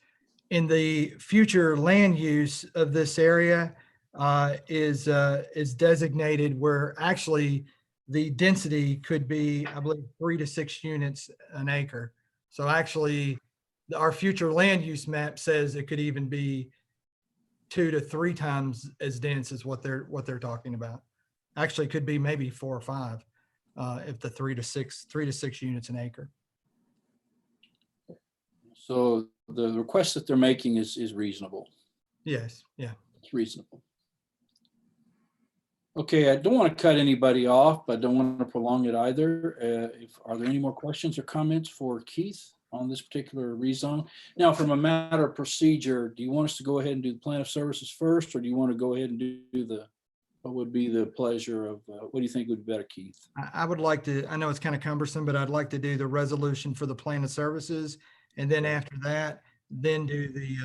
in the future land use of this area is designated where actually the density could be, I believe, 3 to 6 units an acre. So actually, our future land use map says it could even be 2 to 3 times as dense as what they're talking about. Actually, could be maybe 4 or 5 if the 3 to 6 units an acre. So the request that they're making is reasonable. Yes, yeah. It's reasonable. Okay, I don't want to cut anybody off, but I don't want to prolong it either. Are there any more questions or comments for Keith on this particular rezone? Now, from a matter of procedure, do you want us to go ahead and do the plan of services first, or do you want to go ahead and do what would be the pleasure of, what do you think would be better, Keith? I would like to, I know it's kind of cumbersome, but I'd like to do the resolution for the plan of services. And then after that, then do the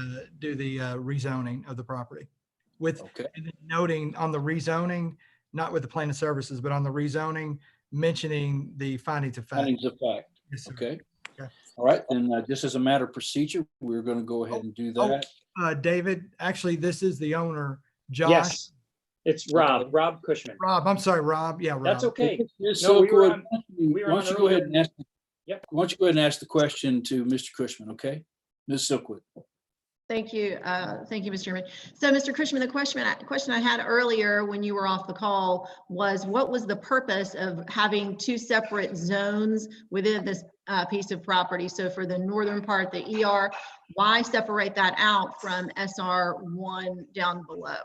rezoning of the property. With and then noting on the rezoning, not with the plan of services, but on the rezoning, mentioning the findings of fact. Findings of fact. Yes, sir. Okay. Okay. All right. And just as a matter of procedure, we're going to go ahead and do that. David, actually, this is the owner, Josh. Yes, it's Rob Cushman. Rob, I'm sorry, Rob. Yeah, Rob. That's okay. So we were on why don't you go ahead and ask? Yep. Why don't you go ahead and ask the question to Mr. Cushman, okay? Ms. Silkwood. Thank you. Thank you, Mr. Chairman. So, Mr. Cushman, the question I had earlier when you were off the call was, what was the purpose of having 2 separate zones within this piece of property? So for the northern part, the ER, why separate that out from SR1 down below?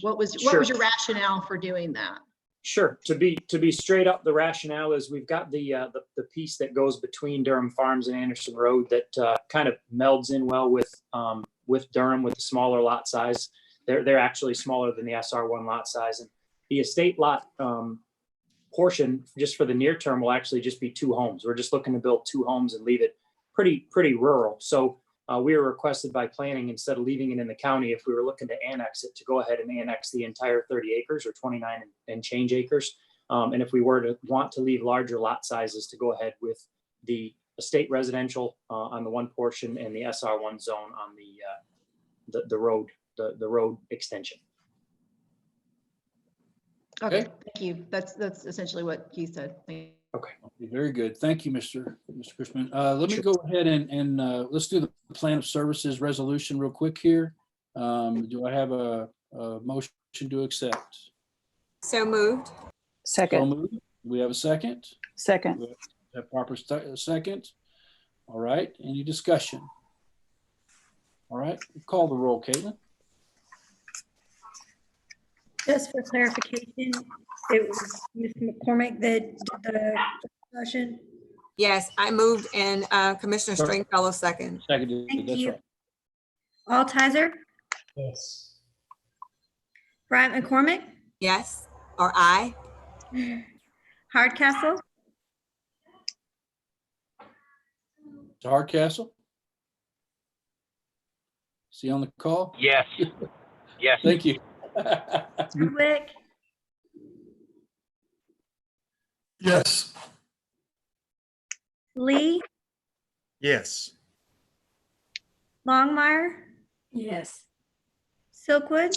What was your rationale for doing that? Sure. To be straight up, the rationale is we've got the piece that goes between Durham Farms and Anderson Road that kind of melds in well with Durham with the smaller lot size. They're actually smaller than the SR1 lot size, and the estate lot portion just for the near term will actually just be 2 homes. We're just looking to build 2 homes and leave it pretty rural. So we were requested by planning, instead of leaving it in the county, if we were looking to annex it, to go ahead and annex the entire 30 acres or 29 and change acres. And if we were to want to leave larger lot sizes, to go ahead with the estate residential on the one portion and the SR1 zone on the road extension. Okay, thank you. That's essentially what he said. Thank Okay, very good. Thank you, Mr. Chrisman. Let me go ahead and let's do the plan of services resolution real quick here. Do I have a motion to accept? So moved. So Second. moved. Do we have a second? Second. Do we have a proper second? All right. Any discussion? All right. Call the roll, Caitlin. Just for clarification, it was Ms. McCormick that did the discussion. Yes, I moved and Commissioner Stringfellow second. Seconded. Thank That's you. right. Altizer, Yes. Bryant McCormick, Yes, or aye. Hardcastle, To Hardcastle. Is he on the call? Yes. Yes. Thank you. Hardwick, Yes. Lee, Yes. Longmire, Yes. Silkwood,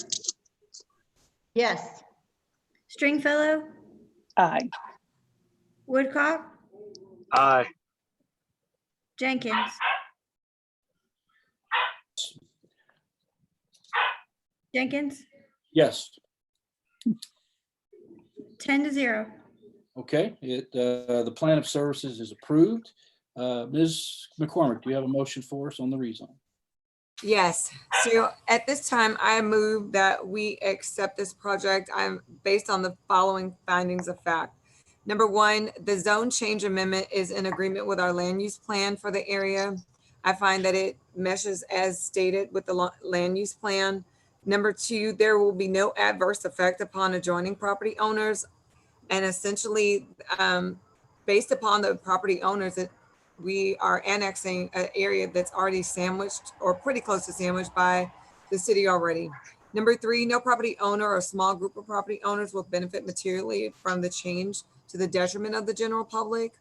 Yes. Stringfellow, Aye. Woodcock, Aye. Jenkins. Jenkins, Yes. 10-0. Okay. The plan of services is approved. Ms. McCormick, do you have a motion for us on the rezone? Yes, so at this time, I move that we accept this project. I'm based on the following findings of fact. Number one, the zone change amendment is in agreement with our land use plan for the area. I find that it meshes as stated with the land use plan. Number two, there will be no adverse effect upon adjoining property owners. And essentially, based upon the property owners, we are annexing an area that's already sandwiched or pretty close to sandwiched by the city already. Number three, no property owner or small group of property owners will benefit materially from the change to the detriment of the general public.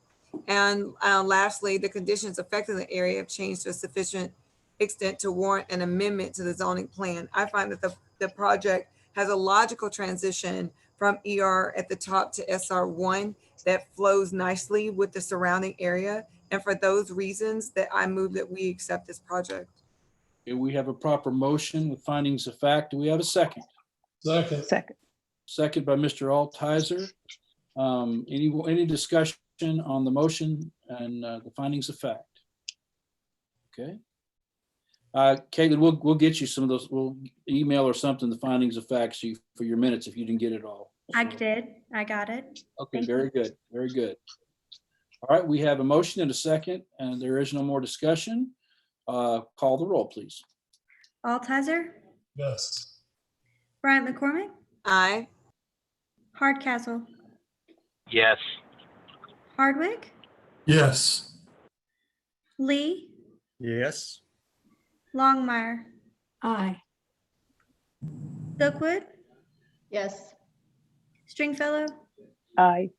And lastly, the conditions affecting the area have changed to a sufficient extent to warrant an amendment to the zoning plan. I find that the project has a logical transition from ER at the top to SR1 that flows nicely with the surrounding area. And for those reasons that I move that we accept this project. Okay, we have a proper motion with findings of fact. Do we have a second? Second. Second. Second by Mr. Altizer. Any discussion on the motion and the findings of fact? Okay. Caitlin, we'll get you some of those. We'll email or something the findings of facts for your minutes if you didn't get it all. I did. I got it. Okay, Thank very good. Very good. All right, we have a motion and a second, and there is no more discussion. Call the roll, please. Altizer, Yes. Bryant McCormick, Aye. Hardcastle, Yes. Hardwick, Yes. Lee, Yes. Longmire, Aye. Silkwood, Yes. Stringfellow, Aye.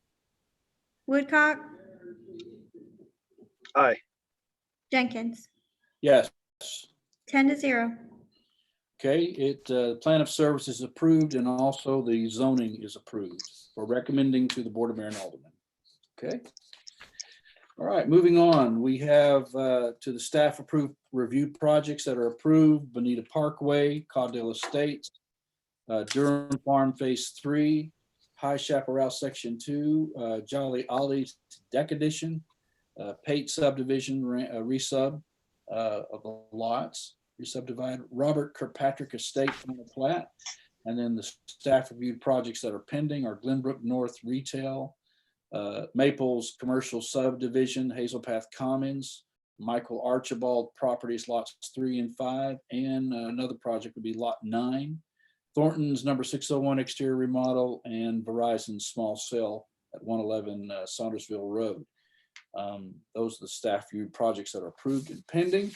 Woodcock, Aye. Jenkins, Yes. 10-0. Okay, the plan of service is approved and also the zoning is approved for recommending to the Board of Mayor and Aldermen. Okay. All right, moving on. We have to the staff approved review projects that are approved: Bonita Parkway, Caudale Estates, Durham Farm Phase 3, High Chaparral Section 2, Jolly Ollie's Deck Edition, Pate Subdivision resub of the lots, re-subdivide, Robert Kirkpatrick Estate final plat, and then the staff reviewed projects that are pending are Glenbrook North Retail, Maples Commercial Subdivision, Hazel Path Commons, Michael Archibald Properties lots 3 and 5, and another project would be lot 9, Thornton's number 601 exterior remodel, and Verizon's small cell at 111 Saundersville Road. Those are the staff reviewed projects that are approved and pending.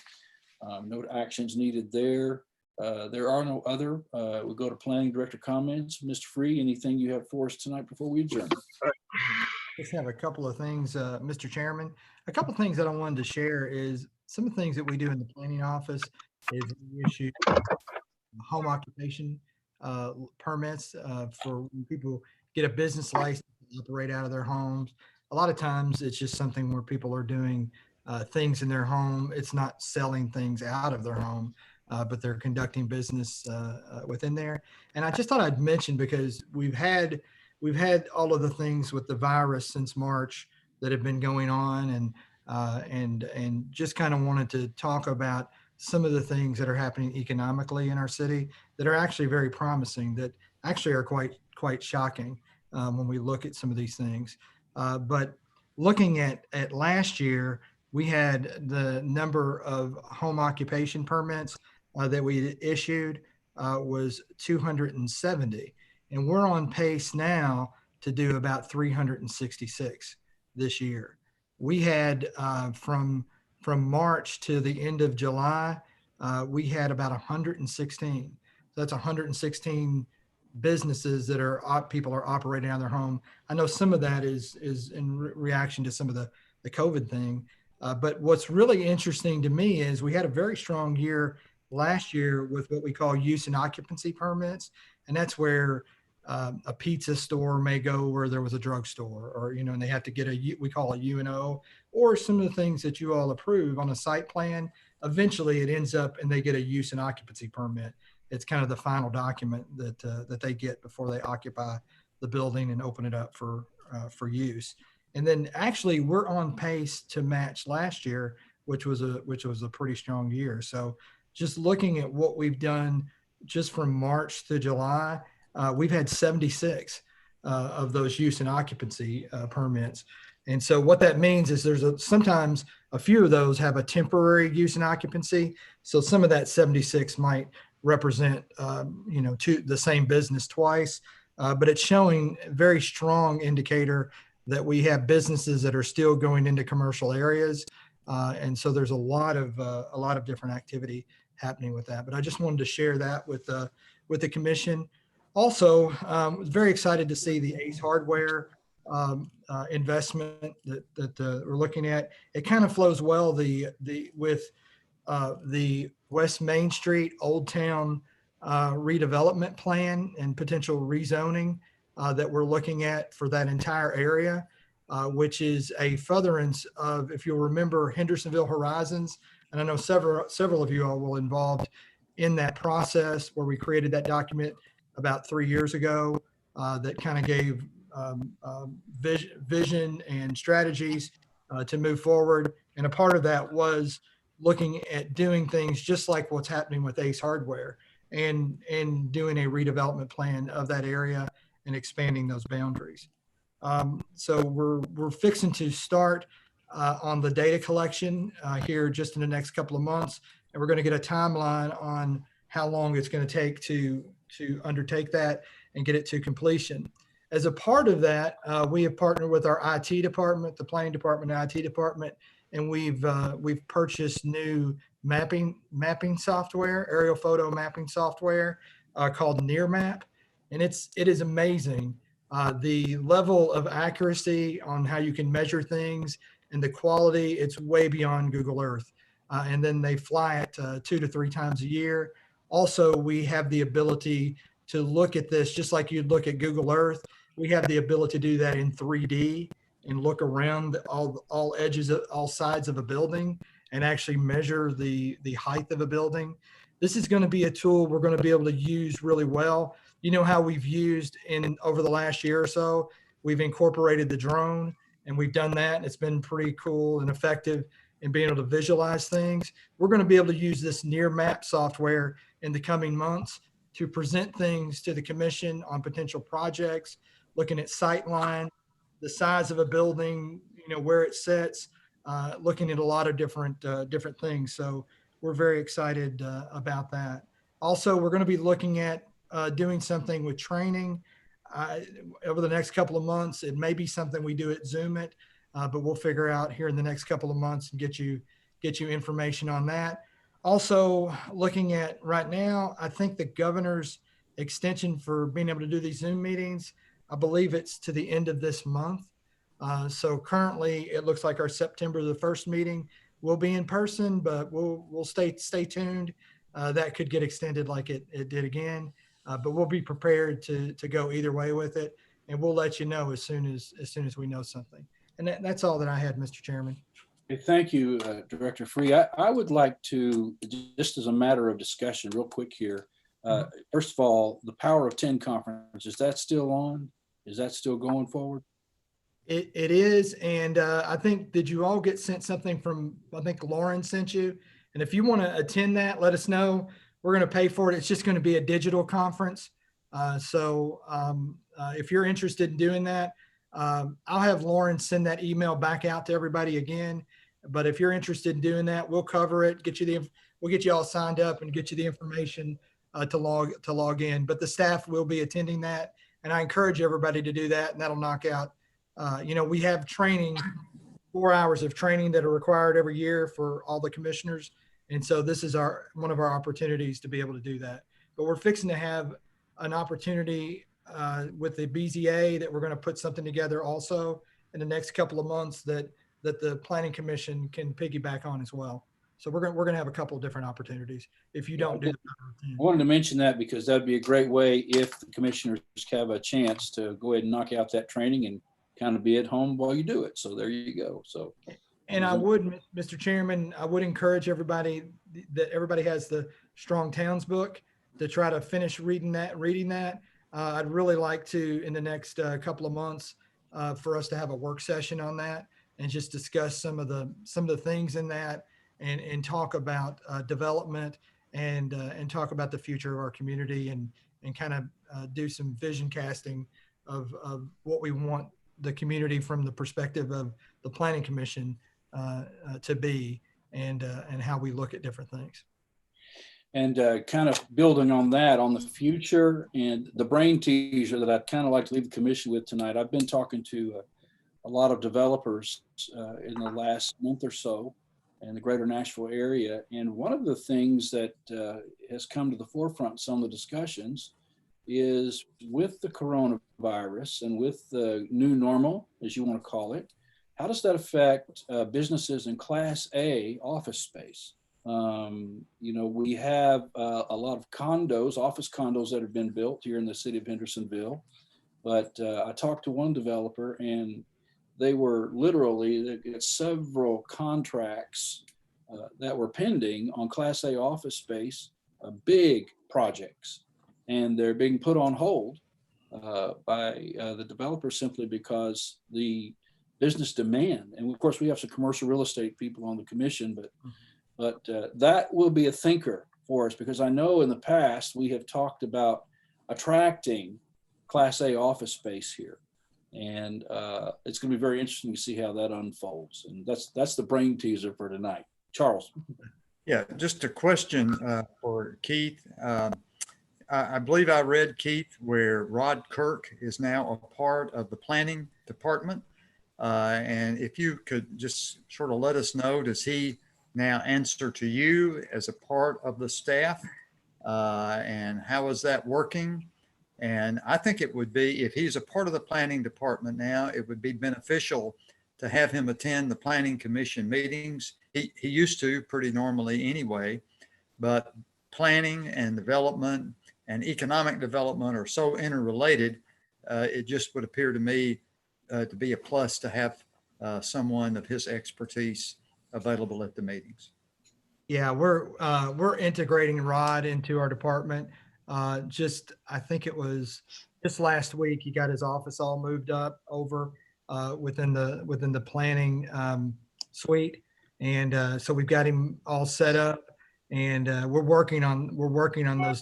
No actions needed there. There are no other. We'll go to planning director comments. Mr. Free, anything you have for us tonight before we adjourn? Just have a couple of things, Mr. Chairman. A couple of things that I wanted to share is some of the things that we do in the planning office is we issue home occupation permits for when people get a business license to operate out of their homes. A lot of times it's just something where people are doing things in their home. It's not selling things out of their home, but they're conducting business within there. And I just thought I'd mention, because we've had all of the things with the virus since March that have been going on, and just kind of wanted to talk about some of the things that are happening economically in our city that are actually very promising, that actually are quite shocking when we look at some of these things. But looking at last year, we had the number of home occupation permits that we issued was 270. And we're on pace now to do about 366 this year. We had from March to the end of July, we had about 116. So that's 116 businesses that people are operating out of their home. I know some of that is in reaction to some of the COVID thing. But what's really interesting to me is we had a very strong year last year with what we call use and occupancy permits. And that's where a pizza store may go where there was a drugstore, or, and they have to get we call a UNO, or some of the things that you all approve on a site plan. Eventually it ends up and they get a use and occupancy permit. It's kind of the final document that they get before they occupy the building and open it up for use. And then actually we're on pace to match last year, which was a pretty strong year. So just looking at what we've done just from March to July, we've had 76 of those use and occupancy permits. And so what that means is sometimes a few of those have a temporary use and occupancy. So some of that 76 might represent, the same business twice, but it's showing a very strong indicator that we have businesses that are still going into commercial areas. And so there's a lot of different activity happening with that. But I just wanted to share that with the commission. Also, was very excited to see the Ace Hardware investment that we're looking at. It kind of flows well with the West Main Street Old Town redevelopment plan and potential rezoning that we're looking at for that entire area, which is a furtherance of, if you'll remember, Hendersonville Horizons. And I know several of you all were involved in that process where we created that document about 3 years ago that kind of gave vision and strategies to move forward. And a part of that was looking at doing things just like what's happening with Ace Hardware and doing a redevelopment plan of that area and expanding those boundaries. So we're fixing to start on the data collection here just in the next couple of months. And we're going to get a timeline on how long it's going to take to undertake that and get it to completion. As a part of that, we have partnered with our IT department, the planning department, and IT department, and we've purchased new mapping software, aerial photo mapping software called NearMap, and it is amazing the level of accuracy on how you can measure things and the quality. It's way beyond Google Earth, and then they fly it 2 to 3 times a year. Also, we have the ability to look at this just like you'd look at Google Earth. We have the ability to do that in 3D and look around all edges, all sides of a building, and actually measure the height of a building. This is going to be a tool we're going to be able to use really well. You know how we've used over the last year or so, we've incorporated the drone, and we've done that, and it's been pretty cool and effective in being able to visualize things. We're going to be able to use this NearMap software in the coming months to present things to the commission on potential projects, looking at sight line, the size of a building, where it sits, looking at a lot of different things. So we're very excited about that. Also, we're going to be looking at doing something with training over the next couple of months. It may be something we do at Zoom it, but we'll figure out here in the next couple of months and get you information on that. Also, looking at right now, I think the governor's extension for being able to do these Zoom meetings, I believe it's to the end of this month. So currently, it looks like our September the 1st meeting will be in person, but we'll stay tuned. That could get extended like it did again, but we'll be prepared to go either way with it. and we'll let you know as soon as we know something. And that's all that I had, Mr. Chairman. Okay, thank you, Director Free. I would like to, just as a matter of discussion, real quick here. First of all, the Power of 10 conference, is that still on? Is that still going forward? It is, and I think, did you all get sent something from, I think Lauren sent you? And if you want to attend that, let us know. We're going to pay for it. It's just going to be a digital conference. So if you're interested in doing that, I'll have Lauren send that email back out to everybody again. But if you're interested in doing that, we'll cover it, we'll get you all signed up and get you the information to log in. But the staff will be attending that, and I encourage everybody to do that, and that'll knock out. We have training, 4 hours of training that are required every year for all the commissioners. And so this is one of our opportunities to be able to do that. But we're fixing to have an opportunity with the BZA that we're going to put something together also in the next couple of months that the Planning Commission can piggyback on as well. So we're going to have a couple of different opportunities if you don't do I wanted to mention that because that'd be a great way if the commissioners have a chance to go ahead and knock out that training and kind of be at home while you do it. So there you go. So, and I would, Mr. Chairman, I would encourage everybody that everybody has the Strong Towns book to try to finish reading that. I'd really like to, in the next couple of months, for us to have a work session on that and just discuss some of the things in that and talk about development and talk about the future of our community and kind of do some vision casting of what we want the community from the perspective of the Planning Commission to be and how we look at different things. And kind of building on that, on the future and the brain teaser that I'd kind of like to leave the commission with tonight. I've been talking to a lot of developers in the last month or so in the greater Nashville area. And one of the things that has come to the forefront in some of the discussions is with the coronavirus and with the new normal, as you want to call it, how does that affect businesses in Class A office space? We have a lot of condos, office condos that have been built here in the city of Hendersonville. But I talked to one developer and they were literally, they had several contracts that were pending on Class A office space, big projects. And they're being put on hold by the developer simply because the business demand, and of course we have some commercial real estate people on the commission, but that will be a thinker for us because I know in the past we have talked about attracting Class A office space here. And it's going to be very interesting to see how that unfolds. And that's the brain teaser for tonight. Charles. Yeah, just a question for Keith. I believe I read, Keith, where Rod Kirk is now a part of the planning department. And if you could just sort of let us know, does he now answer to you as a part of the staff? And how is that working? And I think it would be, if he's a part of the planning department now, it would be beneficial to have him attend the planning commission meetings. He used to pretty normally anyway, but planning and development and economic development are so interrelated. It just would appear to me to be a plus to have someone of his expertise available at the meetings. Yeah, we're integrating Rod into our department. I think it was just last week, he got his office all moved up over within the planning suite. And so we've got him all set up and we're working on those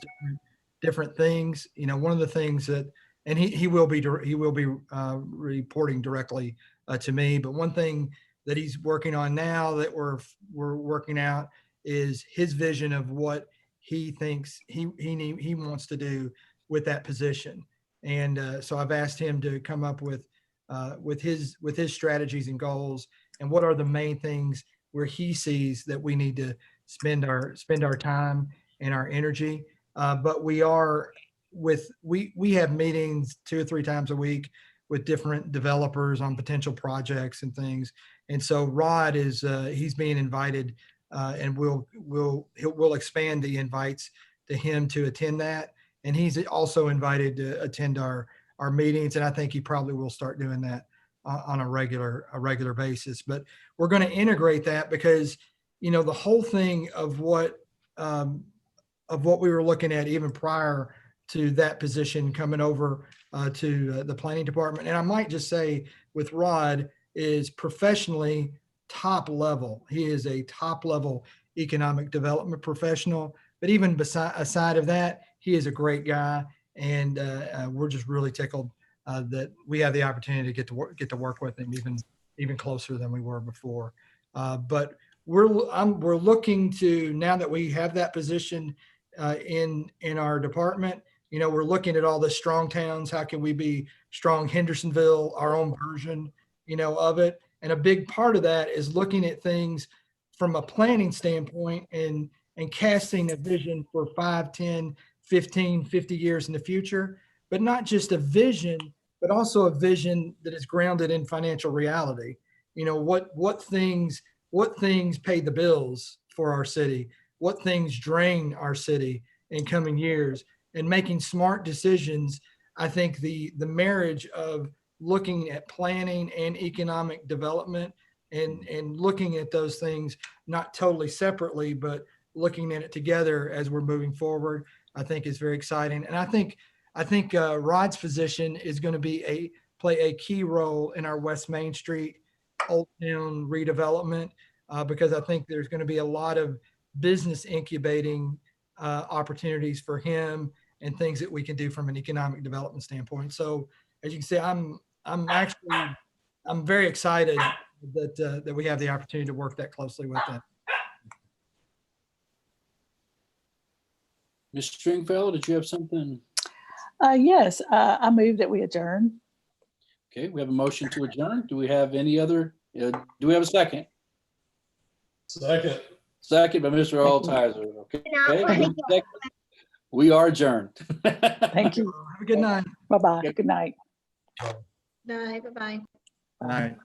different things. One of the things that, and he will be reporting directly to me, but one thing that he's working on now that we're working out is his vision of what he thinks he wants to do with that position. And so I've asked him to come up with his strategies and goals and what are the main things where he sees that we need to spend our time and our energy. But we have meetings 2 or 3 times a week with different developers on potential projects and things. And so Rod is he's being invited and we'll expand the invites to him to attend that. And he's also invited to attend our our meetings. And I think he probably will start doing that on a regular basis. But we're going to integrate that because, you know, the whole thing of what we were looking at even prior to that position coming over to the planning department. And I might just say with Rod is professionally top level. He is a top level economic development professional. But even aside of that, he is a great guy. And we're just really tickled that we have the opportunity to get to work with him even closer than we were before. But we're looking to, now that we have that position in our department, you know, we're looking at all the strong towns. How can we be strong Hendersonville, our own version, you know, of it? And a big part of that is looking at things from a planning standpoint and casting a vision for 5, 10, 15, 50 years in the future, but not just a vision, but also a vision that is grounded in financial reality. You know, what things pay the bills for our city, what things drain our city in coming years, and making smart decisions. I think the marriage of looking at planning and economic development and looking at those things, not totally separately, but looking at it together as we're moving forward, I think is very exciting. And I think Rod's position is going to play a key role in our West Main Street Old Town redevelopment, because I think there's going to be a lot of business incubating opportunities for him and things that we can do from an economic development standpoint. So as you can see, I'm very excited that we have the opportunity to work that closely with them. Ms. Stringfellow, did you have something? Yes, I move that we adjourn. Okay, we have a motion to adjourn. Do we have any other, do we have a second? Second. Second by Mr. Altizer. Okay. We are adjourned. Thank you. Have a good night. Bye-bye. Good night. Bye, bye-bye. All right.